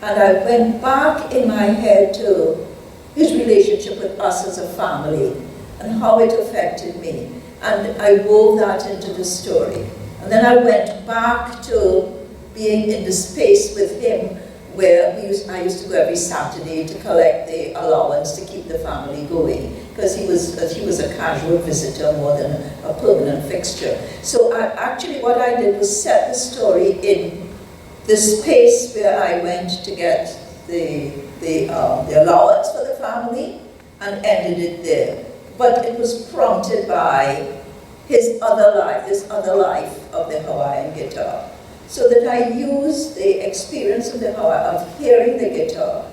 And I went back in my head to his relationship with us as a family and how it affected me. And I wove that into the story. And then I went back to being in the space with him where I used to go every Saturday to collect the allowance to keep the family going, because he was a casual visitor more than a permanent fixture. So actually what I did was set the story in the space where I went to get the allowance for the family and ended it there. But it was prompted by this other life of the Hawaiian guitar. So that I used the experience of hearing the guitar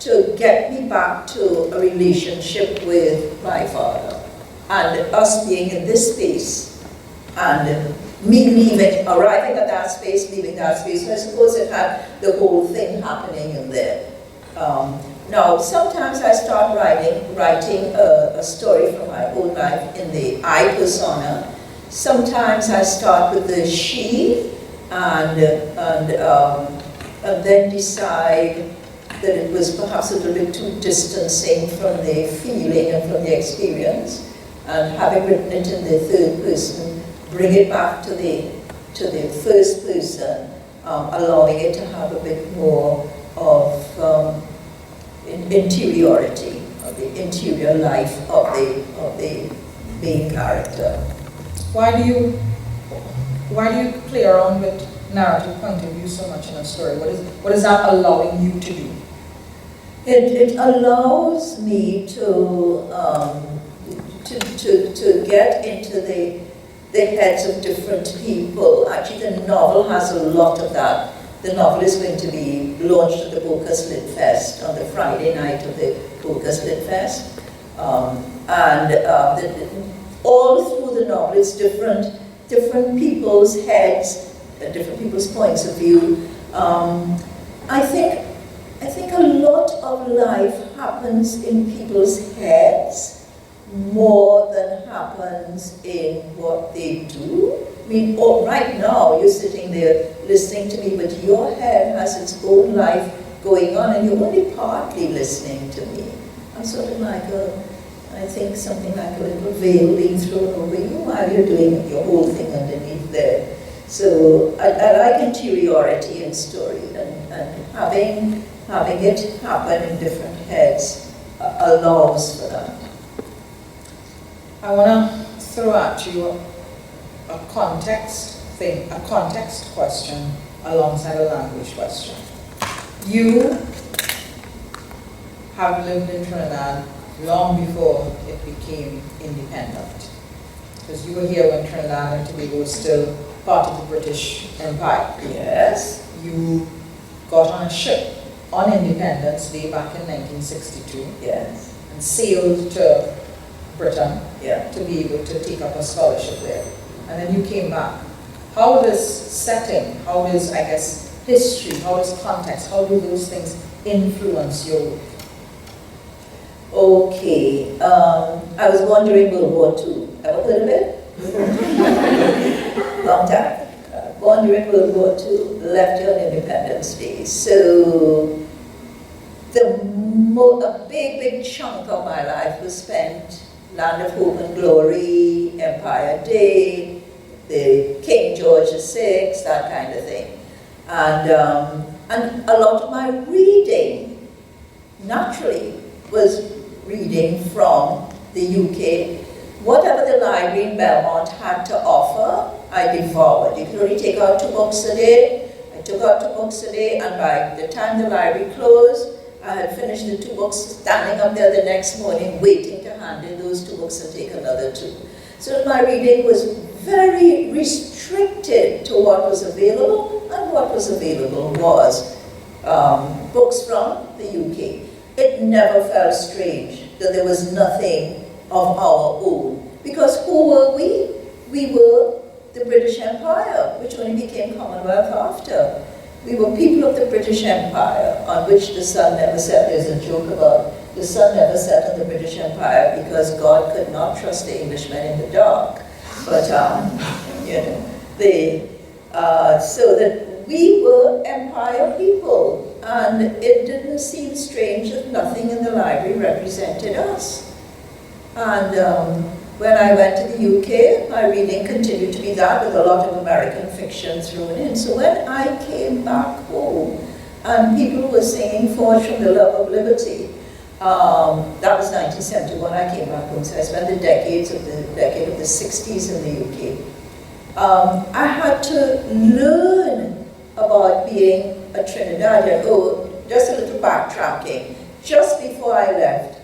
to get me back to a relationship with my father. And us being in this space, and me arriving at that space, leaving that space. So I suppose it had the whole thing happening in there. Now, sometimes I start writing a story from my own life in the I persona. Sometimes I start with the she, and then decide that it was perhaps a little bit too distancing from the feeling and from the experience, and having written it in the third person, bring it back to the first person, allowing it to have a bit more of interiority, of the interior life of the main character. Why do you play around with narrative point of view so much in a story? What is that allowing you to do? It allows me to get into the heads of different people. Actually, the novel has a lot of that. The novel is going to be launched at the Bocas Lit Fest on the Friday night of the Bocas Lit Fest. All through the novel, it's different people's heads, different people's points of view. I think a lot of life happens in people's heads more than happens in what they do. I mean, right now you're sitting there listening to me, but your head has its own life going on, and you're only partly listening to me. I'm sort of like I think something like a little veil being thrown over you while you're doing your whole thing underneath there. So I like interiority in story, and having it happen in different heads allows for that. I want to throw at you a context question alongside a language question. You have lived in Trinidad long before it became independent, because you were here when Trinidad and Tobago was still part of the British Empire. Yes. You got on a ship on Independence Day back in 1962. Yes. And sailed to Britain, yeah, to be able to take up a scholarship there. And then you came back. How does setting, how does, I guess, history, how does context, how do those things influence your work? Okay, I was wondering World War II. Ever heard of it? Long time. Born during World War II, left here on Independence Day. So a big chunk of my life was spent Land of Hope and Glory, Empire Day, the King George VI, that kind of thing. And a lot of my reading, naturally, was reading from the UK. Whatever the library in Belmont had to offer, I devoured. You could only take out 2 books a day. I took out 2 books a day, and by the time the library closed, I had finished the 2 books, standing up there the next morning, waiting to hand in those 2 books and take another 2. So my reading was very restricted to what was available, and what was available was books from the UK. It never felt strange that there was nothing of our own. Because who were we? We were the British Empire, which only became Commonwealth after. We were people of the British Empire, on which the sun never set. There's a joke about the sun never set on the British Empire because God could not trust the Englishmen in the dark. But, you know, so that we were empire people, and it didn't seem strange that nothing in the library represented us. And when I went to the UK, my reading continued to be that, with a lot of American fiction thrown in. So when I came back home, and people were singing Forged from the Love of Liberty, that was 1971, I came back home, so I spent the decade of the 60s in the UK. I had to learn about being a Trinidadian. Oh, just a little backtracking. Just before I left,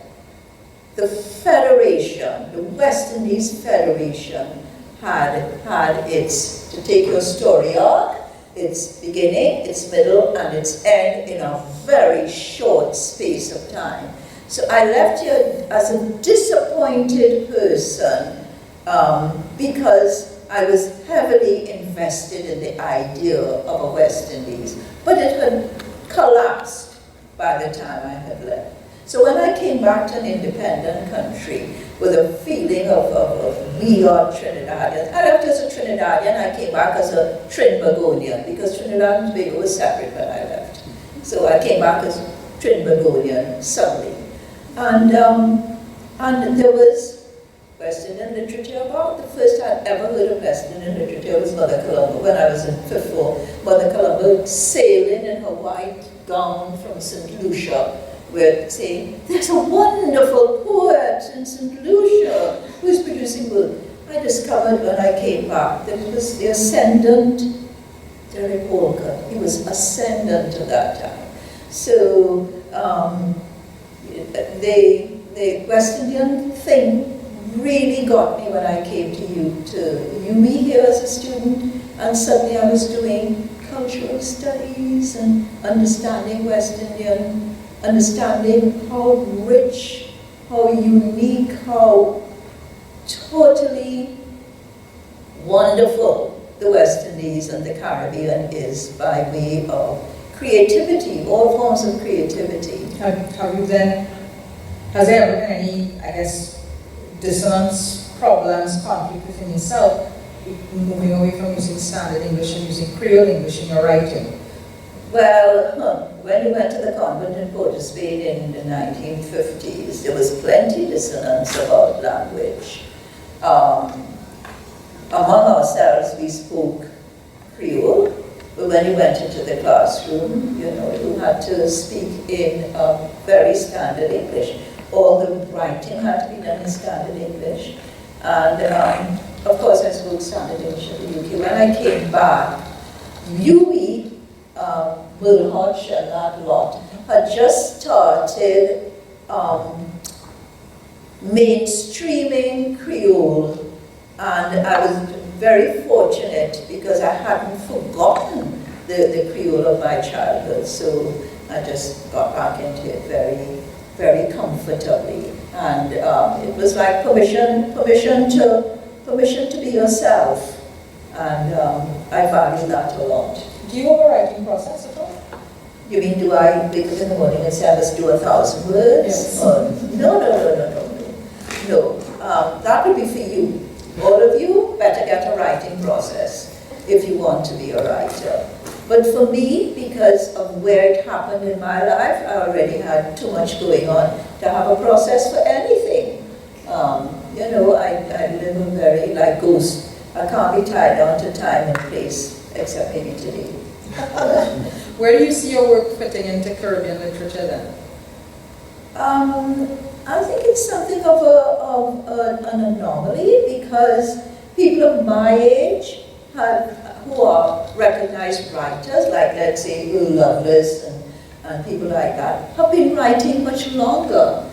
the Federation, the West Indies Federation, had its, to take your story arc, its beginning, its middle, and its end in a very short space of time. So I left here as a disappointed person because I was heavily invested in the idea of a West Indies, but it had collapsed by the time I had left. So when I came back to an independent country with a feeling of we are Trinidadians, I left as a Trinidadian, I came back as a Trinbagonian, because Trinidad and Tobago was separate when I left. So I came back as Trinbagonian suddenly. And there was West Indian literature about. The first I'd ever heard of West Indian literature was Mother Columba, when I was in fifth form. Mother Columba sailing in her white gown from St. Lucia, were saying, there's a wonderful poet in St. Lucia who's producing work. I discovered when I came back that it was the ascendant Derek Walker. He was ascendant at that time. So the West Indian thing really got me when I came to UWI here as a student, and suddenly I was doing cultural studies and understanding West Indian, understanding how rich, how unique, how totally wonderful the West Indies and the Caribbean is by way of creativity, all forms of creativity. Have you then, has there ever been any, I guess, dissonance, problems, conflict within yourself, moving away from using standard English and using Creole English in your writing? Well, when we went to the convent in Port of Spain in the 1950s, there was plenty dissonance about language. Among ourselves, we spoke Creole, but when you went into the classroom, you know, you had to speak in very standard English. All the writing had to be done in standard English. And of course, I spoke standard English in the UK. When I came back, UWI, Will Hodge and that lot, had just started mainstreaming Creole, and I was very fortunate because I hadn't forgotten the Creole of my childhood, so I just got back into it very, very comfortably, and it was like permission to be yourself, and I value that a lot. Do you have a writing process at all? You mean, do I wake up in the morning and say I must do 1,000 words? Yes. No. That would be for you. All of you better get a writing process if you want to be a writer. But for me, because of where it happened in my life, I already had too much going on to have a process for anything. You know, I live a very, like ghost. I can't be tied down to time and place, except maybe today. Where do you see your work fitting into Caribbean literature then? I think it's something of an anomaly, because people of my age who are recognized writers, like let's say Will Lovelace and people like that, have been writing much longer.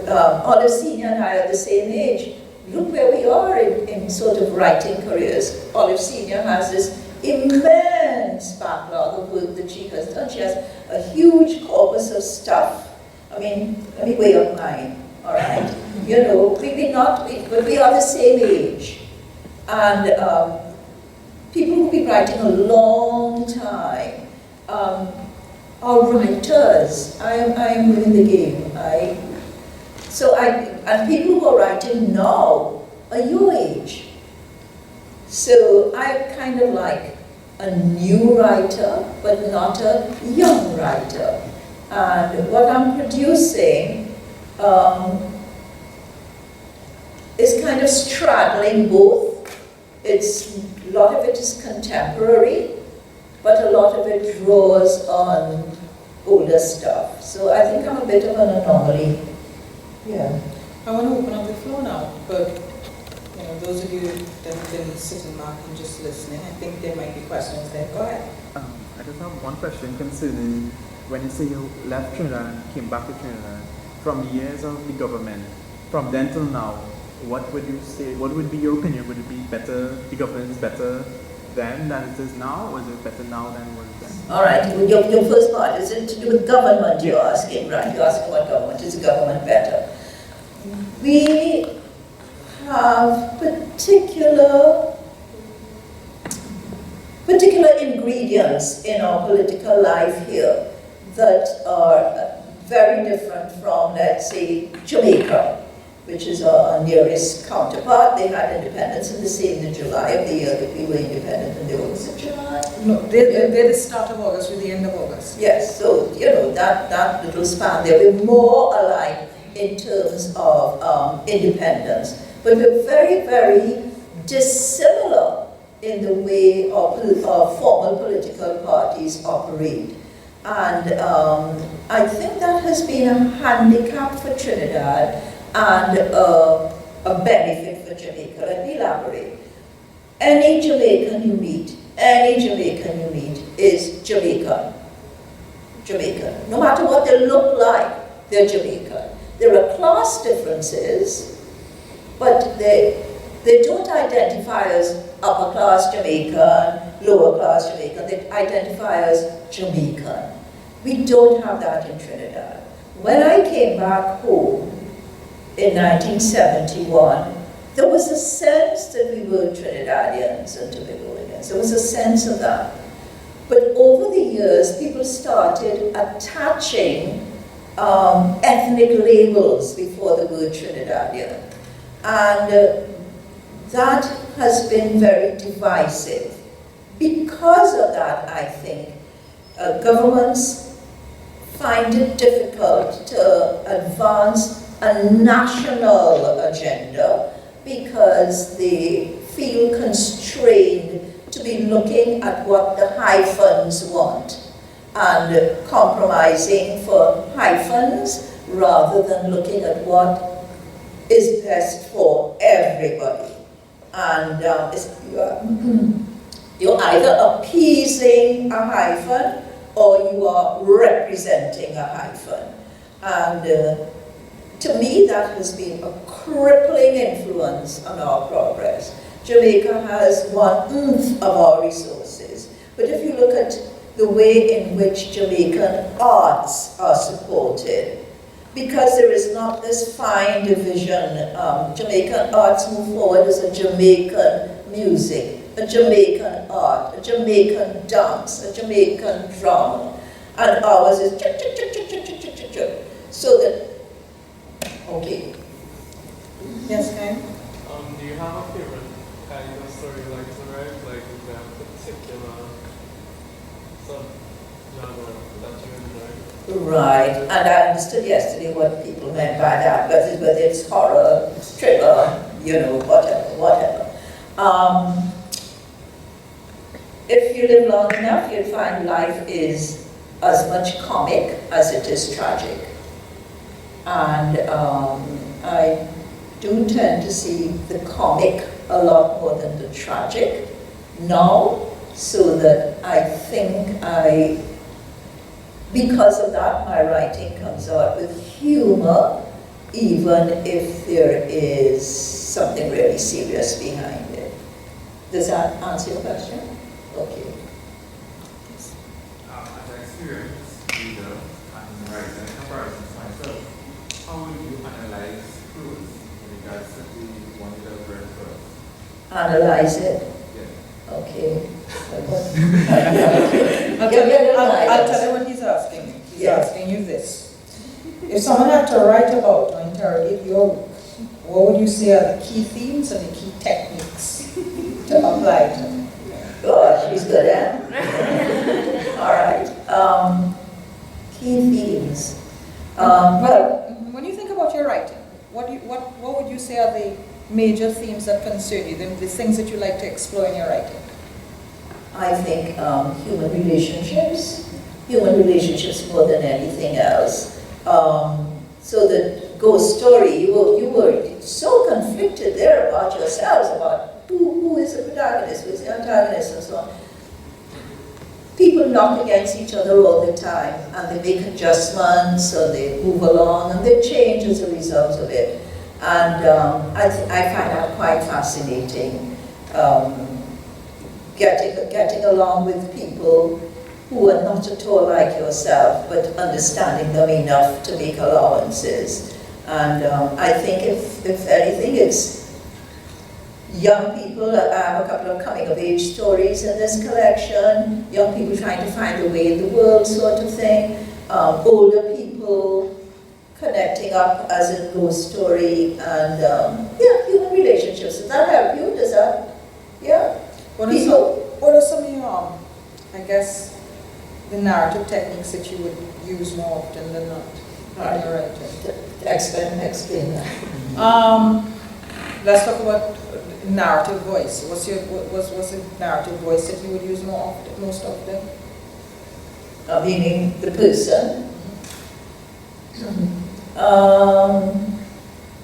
Olive Senior and I are the same age. look where we are in sort of writing careers. Olive Senior has this immense backlog of work that she has done. She has a huge corpus of stuff. I mean, let me weigh up mine, all right? You know, but we are the same age. And people who've been writing a long time are writers. I am within the game. And people who are writing now are your age. So I'm kind of like a new writer, but not a young writer. And what I'm producing is kind of straddling both. A lot of it is contemporary, but a lot of it draws on older stuff. So I think I'm a bit of an anomaly. Yeah. I want to open up the floor now, but you know, those of you that have been sitting back and just listening, I think there might be questions there. Go ahead. I just have one question concerning when you say you left Trinidad and came back to Trinidad, from the years of the government, from then till now, what would you say, what would be your opinion? Would it be better, the government is better then than it is now, or is it better now than it was then? All right, your first part, is it to do with government you're asking, right? You're asking what government, is the government better? We have particular ingredients in our political life here that are very different from, let's say, Jamaica, which is our nearest counterpart. They had independence in the July of the year that we were independent, and they were, was it July? No, they're the start of August with the end of August. Yes, so, you know, that little span there, we're more alike in terms of independence. But we're very, very dissimilar in the way our formal political parties operate. And I think that has been a handicap for Trinidad and a benefit for Jamaica. Let me elaborate. Any Jamaican you meet is Jamaican. Jamaican. No matter what they look like, they're Jamaican. There are class differences, but they don't identify as upper class Jamaican, lower class Jamaican. They identify as Jamaican. We don't have that in Trinidad. When I came back home in 1971, there was a sense that we were Trinidadians and Tobagoans. There was a sense of that. But over the years, people started attaching ethnic labels before the word Trinidadian. And that has been very divisive. Because of that, I think, governments find it difficult to advance a national agenda because they feel constrained to be looking at what the hyphens want and compromising for hyphens rather than looking at what is best for everybody. And you're either appeasing a hyphen or you are representing a hyphen. And to me, that has been a crippling influence on our progress. Jamaica has 1/8 of our resources. But if you look at the way in which Jamaican arts are supported, because there is not this fine division, Jamaican arts move forward as a Jamaican music, a Jamaican art, a Jamaican dance, a Jamaican drum, and ours is so that, okay. Yes, Kyle? Do you have a favorite kind of storyline to write? Like, is there a particular sub-genre that you enjoy? Right, and I understood yesterday what people meant by that, whether it's horror, thriller, you know, whatever. If you live long enough, you'll find life is as much comic as it is tragic. And I do tend to see the comic a lot more than the tragic now, so that I think because of that, my writing comes out with humor, even if there is something really serious behind it. Does that answer your question? Okay. As an experienced reader and writer in comparison to myself, how would you analyze prose in regards to the one you have read first? Analyze it? Yes. Okay. I'll tell you what he's asking. He's asking you this. If someone had to write about or interrogate your work, what would you say are the key themes and the key techniques to apply to them? Gosh, she's good at it. All right. Key themes. Well, when you think about your writing, what would you say are the major themes that concern you, the things that you like to explore in your writing? I think human relationships more than anything else. So the ghost story, you were so conflicted there about yourselves, about who is the protagonist, who is the antagonist, and so on. People knock against each other all the time, and they make adjustments, or they move along, and they change as a result of it. And I find that quite fascinating. Getting along with people who are not at all like yourself, but understanding them enough to make allowances. And I think if anything, it's young people. I have a couple of coming-of-age stories in this collection, young people trying to find their way in the world sort of thing, older people connecting up as a ghost story, and yeah, human relationships. Does that help you? Does that, yeah? What are some of your, I guess, the narrative techniques that you would use more often than not in your writing? Explain that. Let's talk about narrative voice. What's the narrative voice that you would use most often? Meaning the person.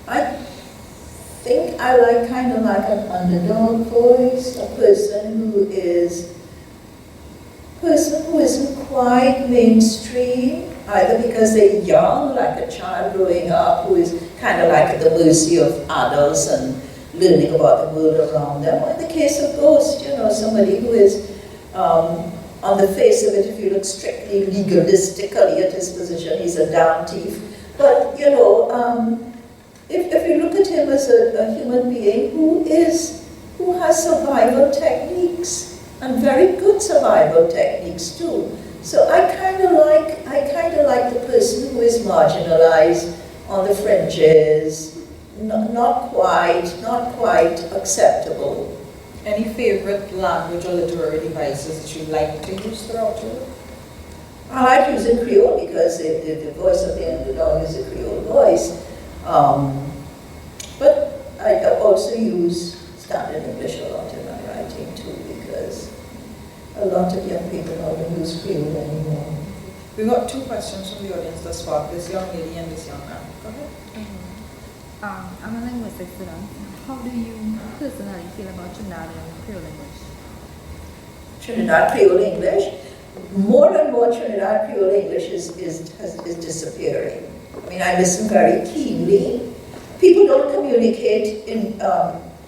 I think I like kind of like an underdog voice, a person who isn't quite mainstream, either because they're young, like a child growing up, who is kind of like at the mercy of adults and learning about the world around them. Or in the case of Ghost, somebody who is, on the face of it, if you look strictly legalistically at his position, he's a damn thief. But, if you look at him as a human being who has survival techniques, and very good survival techniques too. So I kind of like the person who is marginalized on the fringes, not quite acceptable. Any favorite language or literary devices that you like to use throughout your work? I like using Creole because the voice of the underdog is a Creole voice. But I also use standard English a lot in my writing too, because a lot of young people don't use Creole anymore. We've got two questions from the audience thus far, this young lady and this young man. Go ahead. I'm a linguistic student. How do you personally feel about Trinidad and Creole English? Trinidad Creole English? More and more Trinidad Creole English is disappearing. I mean, I listen very keenly. People don't communicate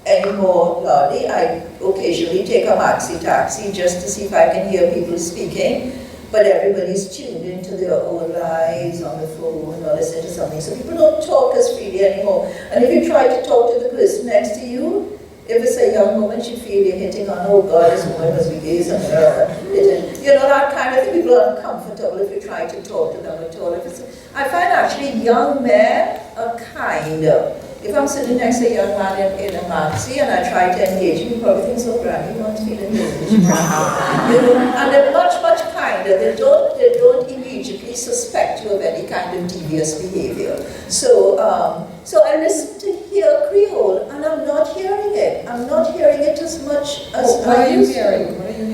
anymore loudly. I occasionally take a maxi taxi just to see if I can hear people speaking, but everybody's tuned into their own lives on the phone or listening to something, so people don't talk as freely anymore. And if you try to talk to the person next to you, if it's a young woman, she feels you're hitting on, oh God, this woman must be gay, something that kind of thing. People are uncomfortable if you try to talk to them at all. I find actually young men are kinder. If I'm sitting next to a young man in a maxi and I try to engage him, he probably thinks, oh, Granny, you want to feel English. And they're much, much kinder. They don't immediately suspect you of any kind of devious behavior. So I listen to hear Creole, and I'm not hearing it. I'm not hearing it as much as What I are you used to. hearing? What are you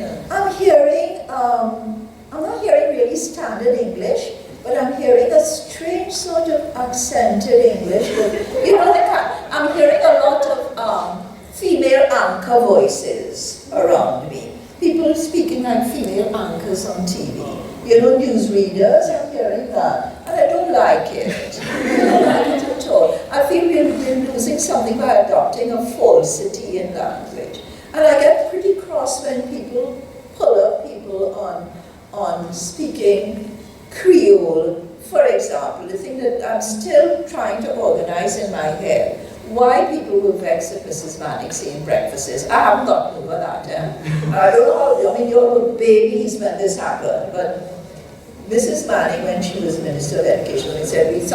hearing? I'm not hearing really standard English, but I'm hearing a strange sort of accented English. I'm hearing a lot of female anchor voices around me. People speaking like female anchors on TV. Newsreaders, I'm hearing that. And I don't like it. I don't like it at all. I feel we're losing something by adopting a falsity in language. And I get pretty cross when people pull up people on speaking Creole. For example, the thing that I'm still trying to organize in my head, why people were vexed at Mrs. Manning saying breakfasts. I haven't gotten over that. I don't know how, I mean, you're babies when this happened, but Mrs. Manning, when she was Minister of Education, said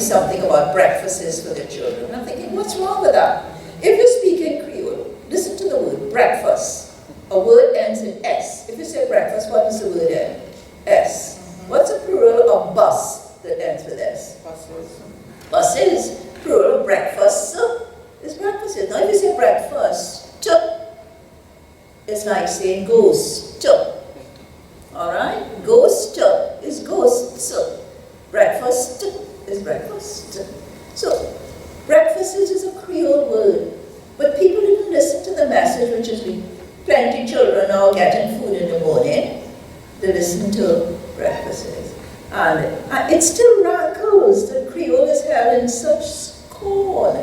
something about breakfasts for the children. And I'm thinking, what's wrong with that? If you speak in Creole, listen to the word breakfast. A word ends in S. If you say breakfast, what does the word end? S. What's the plural of bus that ends with S? Buses. Buses. Plural of breakfast is breakfast. Now if you say breakfast, it's like saying ghost. Alright? Ghost is ghosts. Breakfast is breakfast. So, breakfast is a Creole word. But people didn't listen to the message, which is plenty children are getting food in the morning. They listen to breakfasts. And it still rankles that Creole is held in such scorn.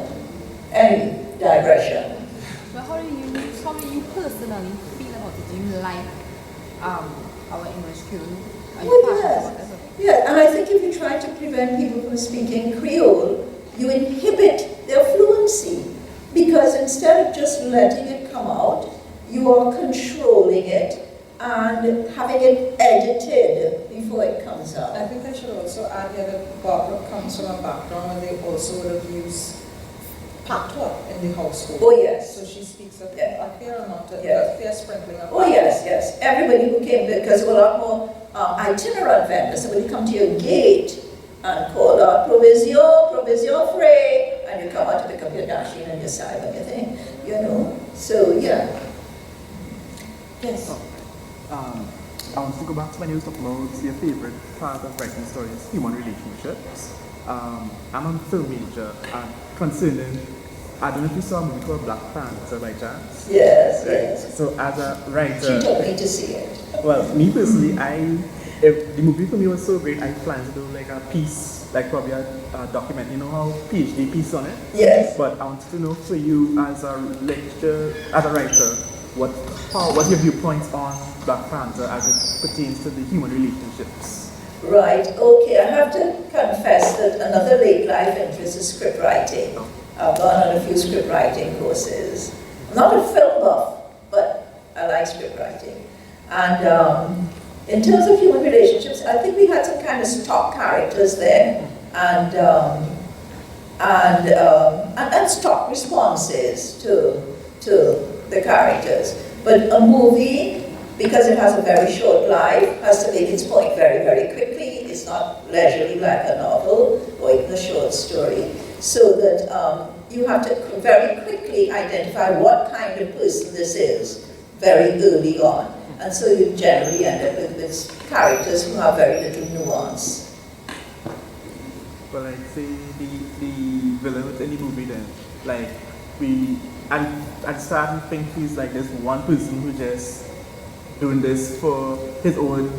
Any digression. But how do you personally feel about it? Do you like our English Creole? Are you passionate about it? Yeah, and I think if you try to prevent people from speaking Creole, you inhibit their fluency. Because instead of just letting it come out, you are controlling it and having it edited before it comes out. I think I should also add here that Barbara comes from a background where they also would have used patois in the household. Oh yes. So she speaks a Yeah. fair amount of Yes. fair sprinkling of Oh yes. Everybody who came, because there were a lot more itinerant vendors, so when you come to your gate and call out provision frais, and you come out to pick up your dashing and your side and your thing, you know. So yeah. Yes. I want to go back to when you was talking about your favorite part of writing stories, human relationships. I'm a film major, and concerning, I don't know if you saw a movie called Black Panther by chance. Yes. So as a She writer, told me to see it. well, me personally, if the movie for me was so great, I planned to do like a piece, like probably a document, you know how PhD piece on it? Yes. But I wanted to know for you as a lecturer, as a writer, what are your viewpoints on Black Panther as it pertains to the human relationships? Right, okay, I have to confess that another late life interest is script writing. I've gone on a few script writing courses. I'm not a film buff, but I like script writing. And in terms of human relationships, I think we had some kind of stock characters there, and stock responses to the characters. But a movie, because it has a very short life, has to make its point very, very quickly. It's not leisurely like a novel or even a short story. So that you have to very quickly identify what kind of person this is very early on. And so you generally end up with characters who have very little nuance. Well, like say the villain within the movie then, like at the start we think he's like this one person who just doing this for his own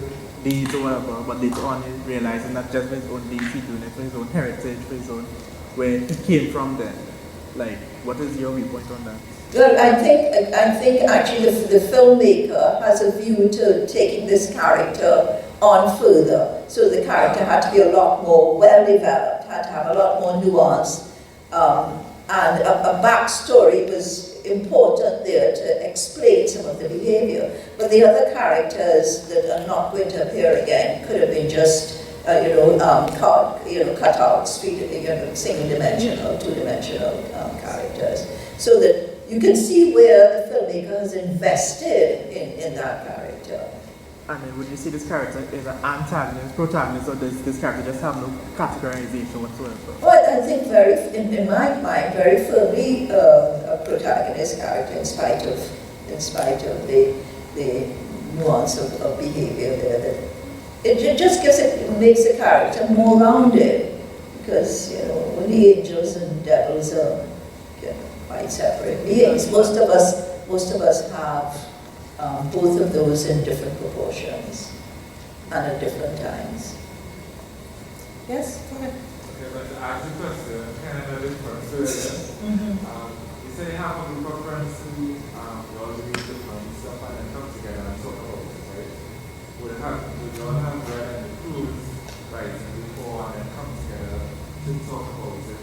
deeds or whatever, but later on he's realizing that just for his own deeds, he's doing it for his own heritage, for his own, where he came from then. Like, what is your viewpoint on that? Well, I think actually the filmmaker has a view to taking this character on further. So the character had to be a lot more well-developed, had to have a lot more nuance, and a backstory was important there to explain some of the behavior. But the other characters that are not going to appear again could have been just, cutouts, single-dimensional, two-dimensional characters. So that you can see where the filmmaker has invested in that character. And then would you see this character as an antagonist, protagonist, or does this character just have no categorization whatsoever? Well, I think in my mind, very firmly a protagonist character in spite of the nuance of behavior there. That it just makes the character more rounded, because only angels and devils are quite separate beings. Most of us have both of those in different proportions and at different times. Yes, go ahead. Okay, but to ask the question, kind of a different earlier. You say you have a group of friends who you all read different stuff and then come together and talk about it, right? Would you all have read and cruise writing before and then come together to talk about it?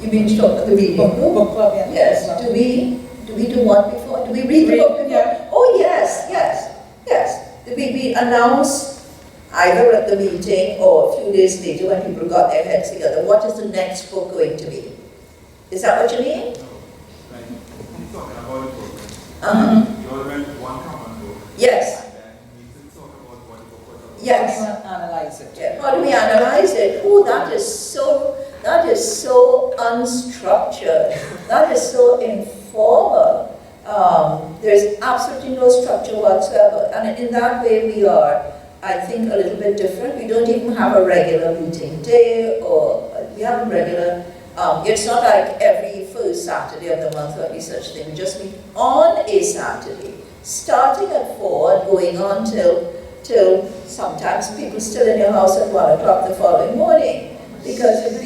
You mean to talk about the reading group? Book club, yeah. Yes. Do we do what before? Do we read the book before? Yeah. Oh yes. We announce either at the meeting or a few days later when people got their heads together, what is the next book going to be? Is that what you mean? No. Like, you're talking about a book. You all read one common book. Yes. And then you need to talk about what the book was about. Yes. Analyze it. Yeah. How do we analyze it? Oh, that is so unstructured. That is so informal. There's absolutely no structure whatsoever. And in that way we are, I think, a little bit different. We don't even have a regular meeting day, or we have a regular, it's not like every first Saturday of the month or any such thing. We just meet on a Saturday, starting at 4 and going on till sometimes people still in your house at 1 o'clock the following morning. Because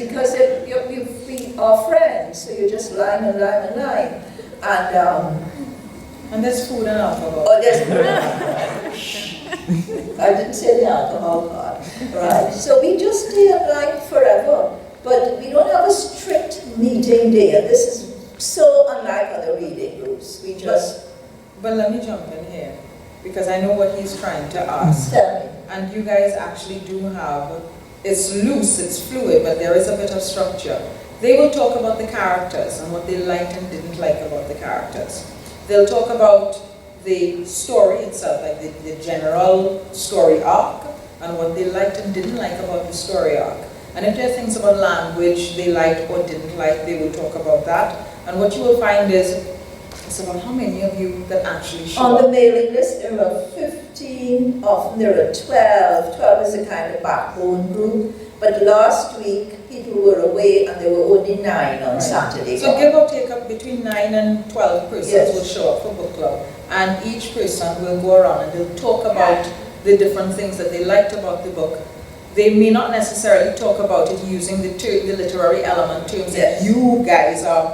we are friends, so you just line and line and line. And there's food and alcohol. Oh, there's I didn't say the alcohol part, right? So we just stay online forever, but we don't have a strict meeting day. This is so unlike other reading groups. We just... But let me jump in here, because I know what he's trying to ask. Tell me. And you guys actually do have, it's loose, it's fluid, but there is a bit of structure. They will talk about the characters and what they liked and didn't like about the characters. They'll talk about the story itself, like the general story arc, and what they liked and didn't like about the story arc. And if there are things about language they liked or didn't like, they will talk about that. And what you will find is, it's about how many of you that actually show On up. the mailing list, there are 15, often there are 12. 12 is a kind of backbone group. But last week, people were away and there were only 9 on Saturday. So give or take up between 9 and 12 persons Yes. will show up for book club. And each person will go around and they'll talk about the different things that they liked about the book. They may not necessarily talk about it using the literary element terms that you guys are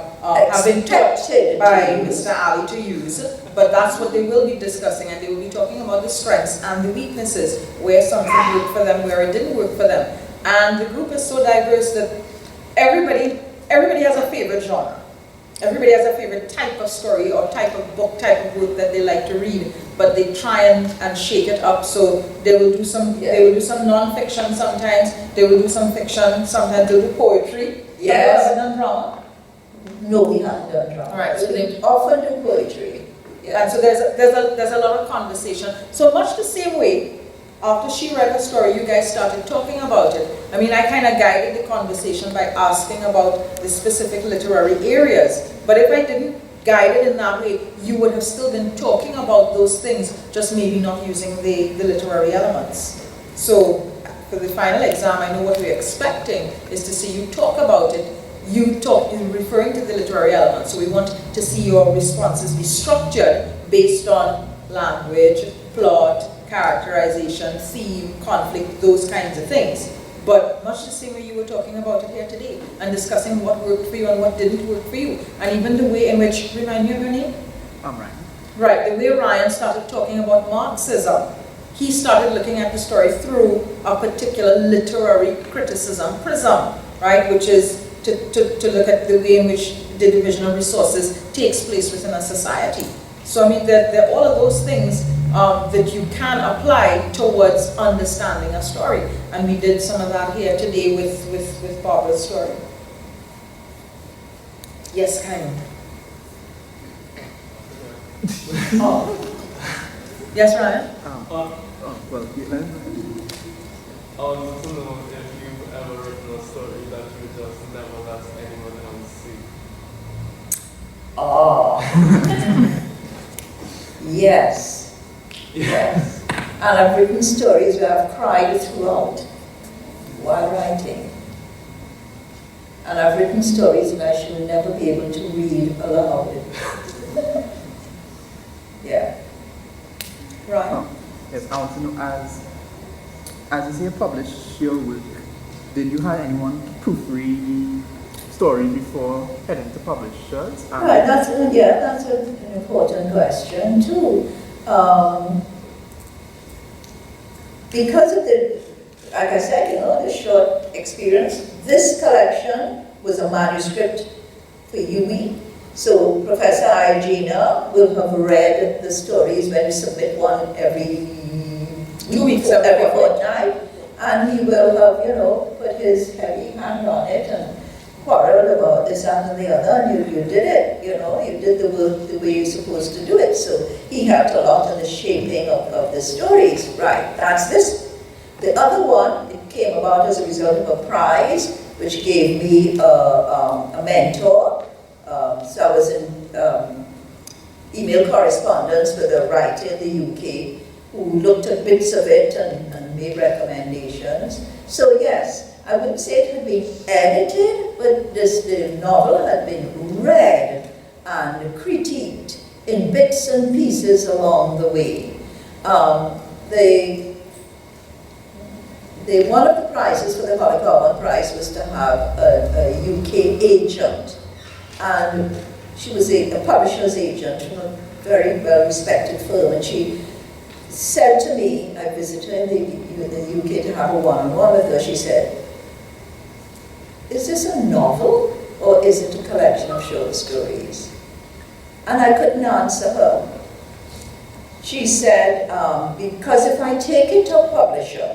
having taught by Mr. Ali to use, but that's what they will be discussing, and they will be talking about the strengths and the weaknesses, where something worked for them, where it didn't work for them. And the group is so diverse that everybody has a favorite genre. Everybody has a favorite type of story or type of book, type of book that they like to read, but they try and shake it up. So they will do some non-fiction sometimes, they will do some fiction, sometimes they'll do poetry. Yes. Have you ever done drama? No, we haven't done drama. All right, so they often do poetry. Yeah. And so there's a lot of conversation. So much the same way, after she read her story, you guys started talking about it. I mean, I kind of guided the conversation by asking about the specific literary areas. But if I didn't guide it in that way, you would have still been talking about those things, just maybe not using the literary elements. So for the final exam, I know what we're expecting is to see you talk about it. You're referring to the literary elements. So we want to see your responses be structured based on language, plot, characterization, theme, conflict, those kinds of things. But much the same way you were talking about it here today and discussing what worked for you and what didn't work for you. And even the way in which, remind me of your name? I'm Ryan. Right, the way Ryan started talking about Marxism. He started looking at the story through a particular literary criticism prism, right, which is to look at the way in which the division of resources takes place within a society. So I mean, there are all of those things that you can apply towards understanding a story. And we did some of that here today with Barbara's story. Yes, Karen. Yes, Ryan? Well, I want to know if you've ever written a story that you just never let anyone else see. Yes. Yes. And I've written stories where I've cried throughout while writing. And I've written stories that I should never be able to read aloud. Yeah. Right. yes, I want to know, as you say, you publish your work did you have anyone proofread the story before heading to publishers? Right, that's an important question too. Because of the, like I said, the short experience, this collection was a manuscript for UE. So Professor Igina will have read the stories when we submit one every 2 weeks, every fortnight, and he will have, put his heavy hand on it and quarreled about this and the other, and you did it, you did the work the way you're supposed to do it. So he helped a lot in the shaping of the stories. Right, that's this. The other one, it came about as a result of a prize, which gave me a mentor. So I was in email correspondence with a writer in the UK who looked at bits of it and made recommendations. So yes, I wouldn't say it had been edited, but the novel had been read and critiqued in bits and pieces along the way. One of the prizes for the Holly Common Prize was to have a UK agent, and she was a publisher's agent from a very well-respected firm, and she said to me, I visited her in the UK to have a one-on-one with her, she said, "Is this a novel or is it a collection of short stories?" And I couldn't answer her. She said, because if I take it to a publisher,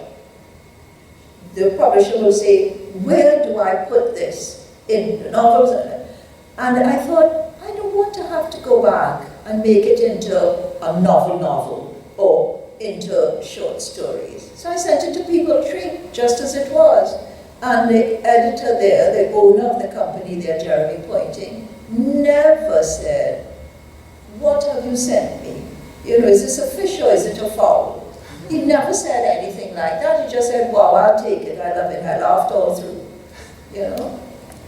the publisher will say, "Where do I put this? In novels?" And I thought, I don't want to have to go back and make it into a novel or into short stories. So I sent it to People Tree, just as it was. And the editor there, the owner of the company there, Jeremy Pointing, never said, "What have you sent me? Is this a fish or is it a fowl?" He never said anything like that. He just said, "Wow, I'll take it. I love it." I laughed all through,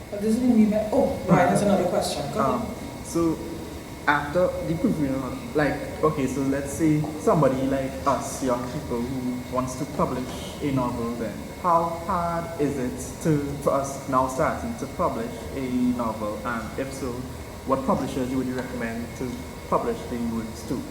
But doesn't mean that, Ryan has another question. Go ahead. So after the proofreading, okay, so let's say somebody like us, young people who wants to publish a novel, then how hard is it for us now starting to publish a novel? And if so, what publishers would you recommend to publish the works to?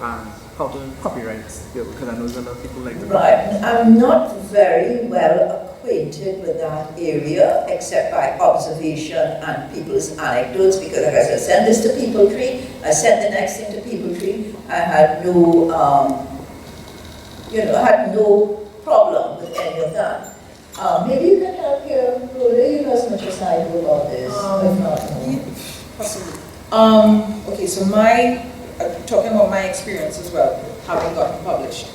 And how to copyright, because I know there's a lot of people like to Right, I'm not very well acquainted with that area, except by observation and people's anecdotes, because like I said, I send this to People Tree, I send the next thing to People Tree. I had no, I had no problem with any of that. Maybe you can help here, Rhoda, you know as much as I do about this, if not more. Possibly. Okay, so talking about my experience as well, having gotten published.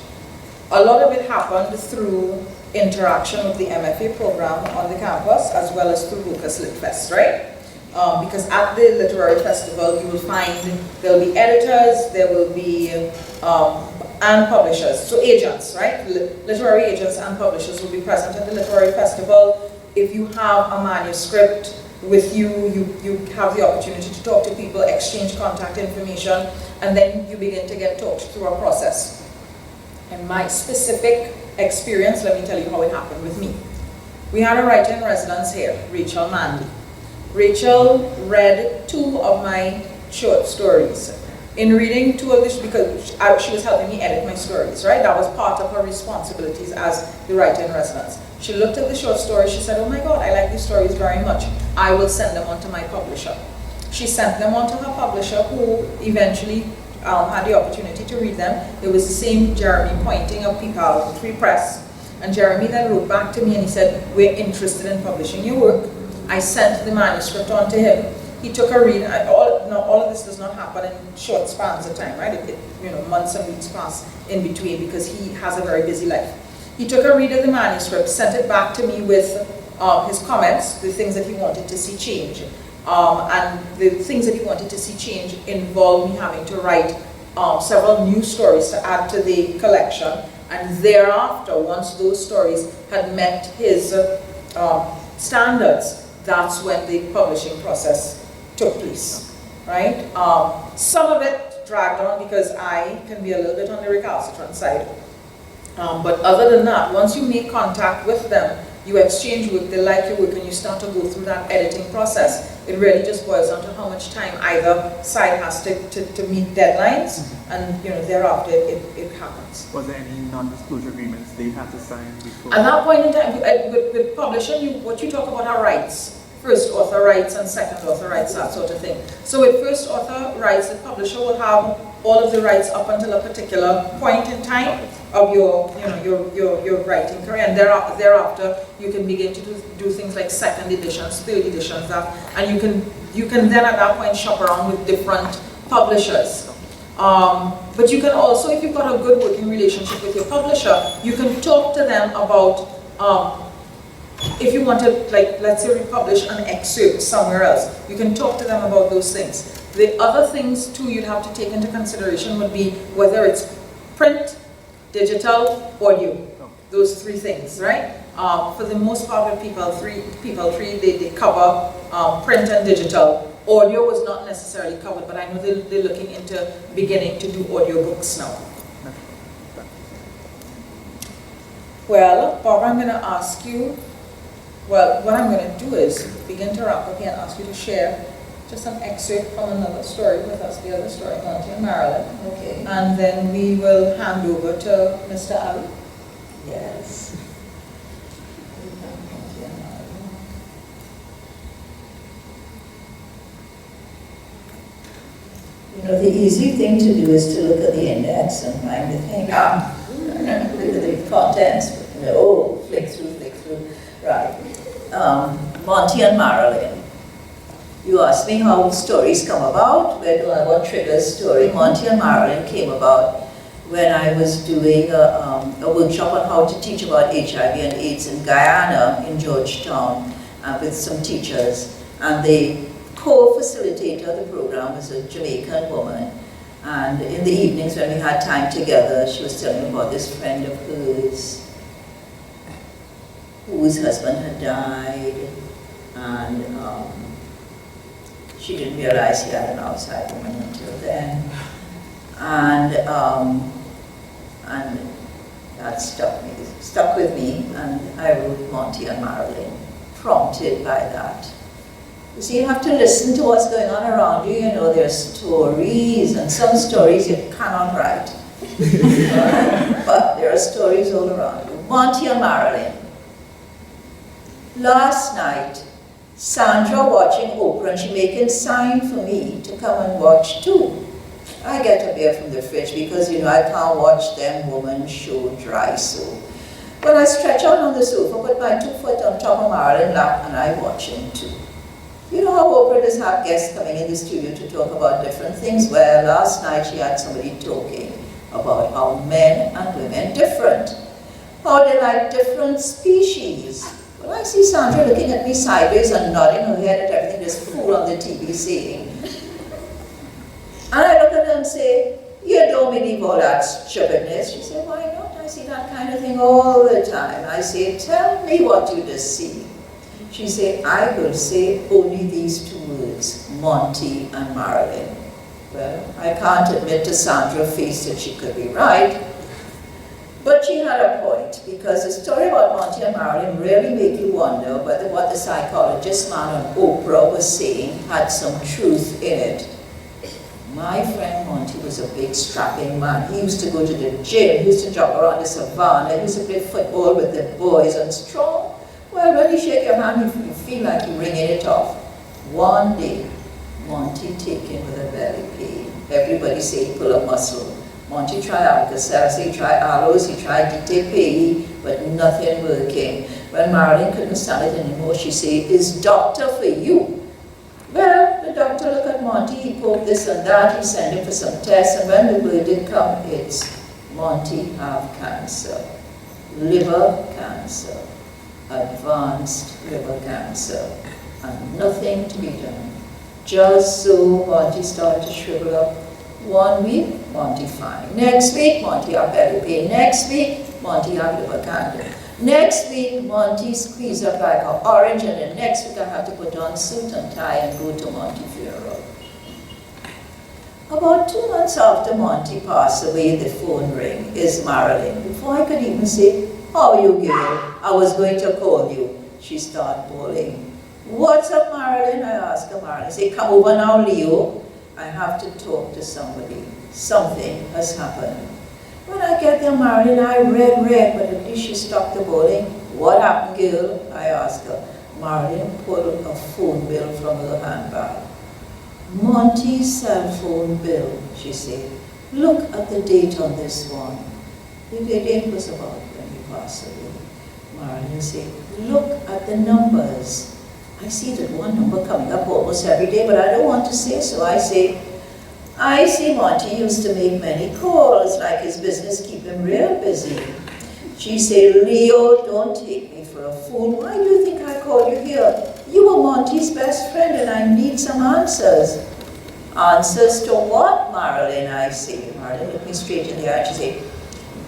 A lot of it happened through interaction with the MFA program on the campus, as well as through Lucas Lit Fest, right? Because at the literary festival, you will find there will be editors, there will be and publishers, so agents, right? Literary agents and publishers will be present at the literary festival. If you have a manuscript with you have the opportunity to talk to people, exchange contact information, and then you begin to get talked through a process. In my specific experience, let me tell you how it happened with me. We had a writer in residence here, Rachel Manley. Rachel read 2 of my short stories. In reading 2 of these, because she was helping me edit my stories, right? That was part of her responsibilities as the writer in residence. She looked at the short stories, she said, "Oh my God, I like these stories very much. I will send them on to my publisher." She sent them on to her publisher, who eventually had the opportunity to read them. It was the same Jeremy Pointing of Picard Free Press. And Jeremy then wrote back to me and he said, "We're interested in publishing your work." I sent the manuscript on to him. He took a read. All of this does not happen in short spans of time, right? Months and weeks pass in between because he has a very busy life. He took a read of the manuscript, sent it back to me with his comments, the things that he wanted to see change. And the things that he wanted to see change involved me having to write several new stories to add to the collection. And thereafter, once those stories had met his standards, that's when the publishing process took place, right? Some of it dragged on because I can be a little bit on the recalcitrant side. But other than that, once you make contact with them, you exchange work, they like your work, and you start to go through that editing process, it really just boils down to how much time either side has to meet deadlines, and thereafter it happens. Was there any non-disclosure agreements they had to sign before? At that point in time, with publishing, what you talk about are rights. First author rights and second author rights, that sort of thing. So with first author rights, the publisher will have all of the rights up until a particular point in time of your writing career, and thereafter you can begin to do things like second editions, third editions, and you can then at that point shop around with different publishers. But you can also, if you've got a good working relationship with your publisher, you can talk to them about if you want to, like, let's say, republish an excerpt somewhere else, you can talk to them about those things. The other things, too, you'd have to take into consideration would be whether it's print, digital, audio. Those three things, right? For the most part of people three, they cover print and digital. Audio was not necessarily covered, but I know they're looking into beginning to do audiobooks now. Well, Barbara, I'm going to ask you, well, what I'm going to do is begin to wrap up here and ask you to share just an excerpt from another story with us, the other story, Monty and Marilyn. Okay. And then we will hand over to Mr. Ali. Yes. The easy thing to do is to look at the index and find the thing. Look at the contents. No, flick through. Right. Monty and Marilyn. You asked me how stories come about. What triggers story? Monty and Marilyn came about when I was doing a workshop on how to teach about HIV and AIDS in Guyana, in Georgetown, with some teachers. And the co-facilitator of the program was a Jamaican woman. And in the evenings when we had time together, she was telling me about this friend of hers whose husband had died, and she didn't realize he had an outside woman until then. And that stuck with me, and I wrote Monty and Marilyn, prompted by that. You see, you have to listen to what's going on around you. There are stories, and some stories you cannot write. But there are stories all around you. Monty and Marilyn. Last night, Sandra watching Oprah, and she making sign for me to come and watch too. I get a beer from the fridge because, I can't watch them woman show dry so. But I stretch out on the sofa, put my 2 foot on top of Marilyn's lap, and I watch him too. You know how Oprah does have guests coming in the studio to talk about different things? Well, last night she had somebody talking about how men and women different. How they like different species. Well, I see Sandra looking at me sideways and nodding her head at everything this fool on the TV saying. And I look at her and say, you don't believe all that stupidness. She said, why not? I see that kind of thing all the time. I say, tell me what you just see. She said, I will say only these 2 words, Monty and Marilyn. Well, I can't admit to Sandra's face that she could be right, but she had a point, because the story about Monty and Marilyn really made you wonder whether what the psychologist man on Oprah was saying had some truth in it. My friend Monty was a big strapping man. He used to go to the gym, he used to jog around the savannah, he used to play football with the boys and strong. Well, when you shake your hand, you feel like you're wringing it off. One day, Monty taken with a belly pain. Everybody say he pull a muscle. Monty tried Alka-Seltzer, he tried aloes, he tried DTP, but nothing working. When Marilyn couldn't stand it anymore, she said, is doctor for you? Well, the doctor looked at Monty, he poked this and that, he sent him for some tests, and when the verdict come, it's Monty have cancer. Liver cancer. Advanced liver cancer, and nothing to be done. Just so Monty started to shrivel up. 1 week, Monty fine. Next week, Monty have belly pain. Next week, Monty have liver cancer. Next week, Monty squeeze up like an orange, and the next week I have to put on suit and tie and go to Monty funeral. About 2 months after Monty passed away, the phone ring is Marilyn. Before I could even say, How you, girl? I was going to call you. She started bawling. What's up, Marilyn? I asked her. Marilyn said, come over now, Leo. I have to talk to somebody. Something has happened. When I get there, Marilyn, I read, but at least she stopped the bowling. What happened, girl? I asked her. Marilyn pulled a phone bill from her handbag. Monty's cell phone bill, she said. Look at the date on this one. The date was about when he passed away. Marilyn said, look at the numbers. I see that one number coming up almost every day, but I don't want to say so. I say, Monty used to make many calls, like his business keep him real busy. She said, Leo, don't take me for a fool. Why do you think I called you here? You were Monty's best friend and I need some answers. Answers to what, Marilyn? I say. Marilyn looked me straight in the eye. She said,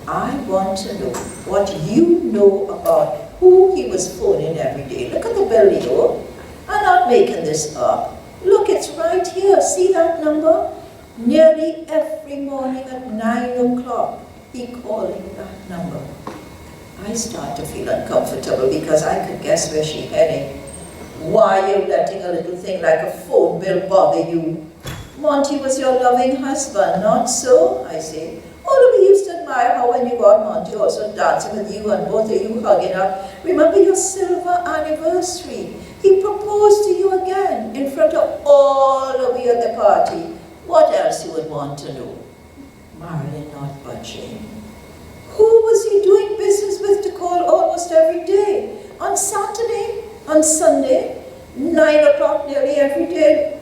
I want to know what you know about who he was phoning every day. Look at the bill, Leo. I'm not making this up. Look, it's right here. See that number? Nearly every morning at 9 o'clock, he calling that number. I start to feel uncomfortable because I could guess where she's heading. Why are you letting a little thing like a phone bill bother you? Monty was your loving husband, not so? I say. Although we used to admire how when you got Monty also dancing with you and both of you hugging up. Remember your silver anniversary? He proposed to you again in front of all of you at the party. What else you would want to know? Marilyn not budging. Who was he doing business with to call almost every day? On Saturday? On Sunday? 9 o'clock nearly every day?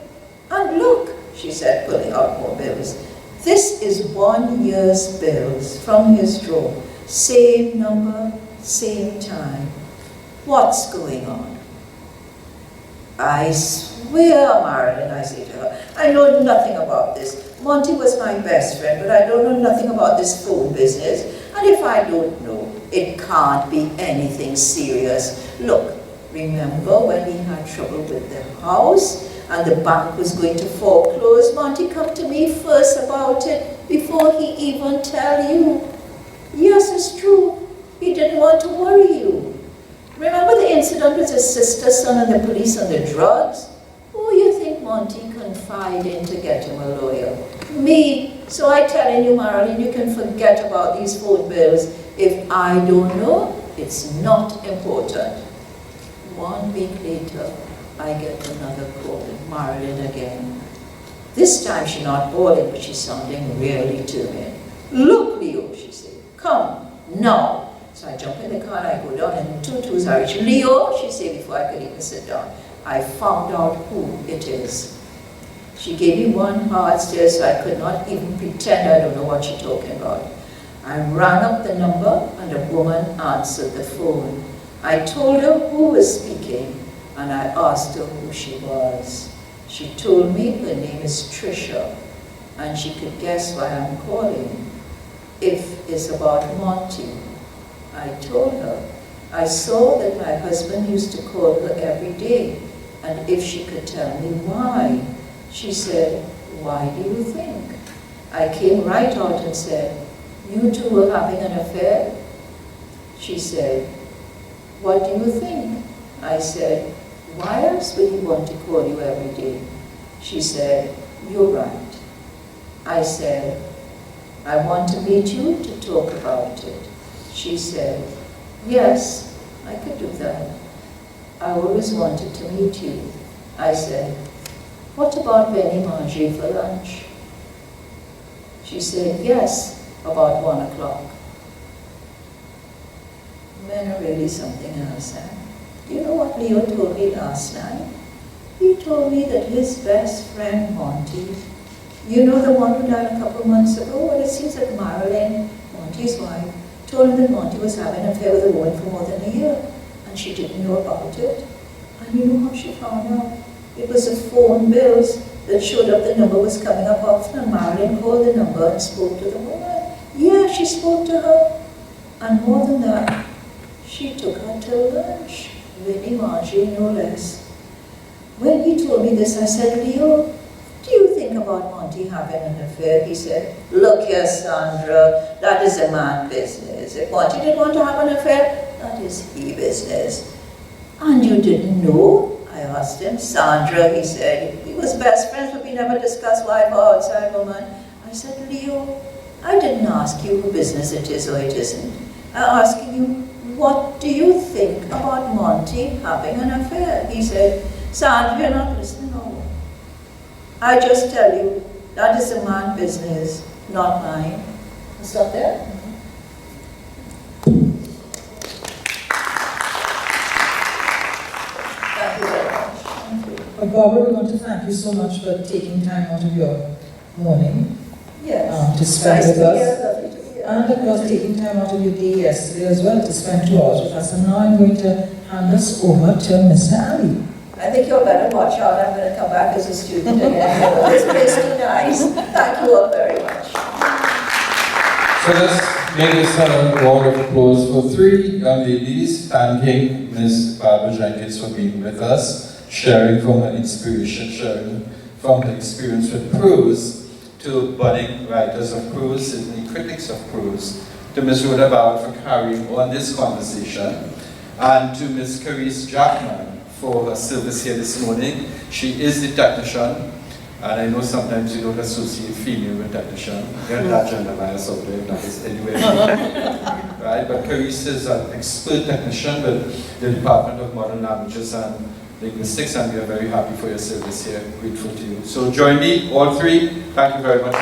And look, she said, pulling out more bills. This is 1 year's bills from his drawer. Same number, same time. What's going on? I swear, Marilyn, I say to her, I know nothing about this. Monty was my best friend, but I don't know nothing about this phone business. And if I don't know, it can't be anything serious. Look, remember when he had trouble with the house and the bank was going to foreclose? Monty come to me first about it before he even tell you. Yes, it's true. He didn't want to worry you. Remember the incident with his sister's son and the police and the drugs? Who you think Monty confided in to get him a lawyer? Me. So I telling you, Marilyn, you can forget about these phone bills. If I don't know, it's not important. 1 week later, I get another call, Marilyn again. This time she's not bawling, but she's sounding really determined. Look, Leo, she said, come, now. So I jump in the car and I go down and 2 twos I reach. Leo, she said before I could even sit down. I found out who it is. She gave me one hard stare so I could not even pretend I don't know what she's talking about. I rang up the number and a woman answered the phone. I told her who was speaking and I asked her who she was. She told me her name is Trisha and she could guess why I'm calling. If it's about Monty. I told her I saw that my husband used to call her every day and if she could tell me why. She said, why do you think? I came right out and said, you two were having an affair? She said, what do you think? I said, why else would he want to call you every day? She said, you're right. I said, I want to meet you to talk about it. She said, yes, I could do that. I always wanted to meet you. I said, what about Benny Manger for lunch? She said, yes, about 1 o'clock. Men are really something else, eh? You know what Leo told me last night? He told me that his best friend, Monty, you know the one who died a couple of months ago? Well, it seems that Marilyn, Monty's wife, told him that Monty was having an affair with a woman for more than a year, and she didn't know about it. And you know how she found out? It was the phone bills that showed up the number was coming up often, and Marilyn called the number and spoke to the woman. Yeah, she spoke to her. And more than that, she took her to lunch. Benny Manger, no less. When he told me this, I said, Leo, do you think about Monty having an affair, he said, look here, Sandra, that is a man business. If Monty didn't want to have an affair, that is he business. And you didn't know? I asked him. Sandra, he said, we was best friends, but we never discussed wife or outside woman. I said, Leo, I didn't ask you who business it is or it isn't. I'm asking you, what do you think about Monty having an affair? He said, Sandra, you're not listening. No. I just tell you, that is a man business, not mine. Stop there. Thank you very much. Barbara, we want to thank you so much for taking time out of your morning Yes. to spend Nice with to us. hear, lovely to hear. And of course, taking time out of your day yesterday as well to spend 2 hours with us. And now I'm going to hand us over to Mr. Ali. I think you'll better watch out. I'm going to come back as a student again. This place is too nice. Thank you all very much. So let's make this a round of applause for 3 young ladies thanking Ms. Barbara Jenkins for being with us, sharing from her inspiration, sharing from her experience with prose, to budding writers of prose, and critics of prose, to Ms. Rhoda Bharath for carrying on this conversation, and to Ms. Carice Jackman for her service here this morning. She is the technician, and I know sometimes you don't associate female with technician. Get that gender bias out there, that is anyway. Right? But Carice is an expert technician with the Department of Modern Languages and Linguistics, and we are very happy for your service here. Grateful to you. So join me, all 3. Thank you very much.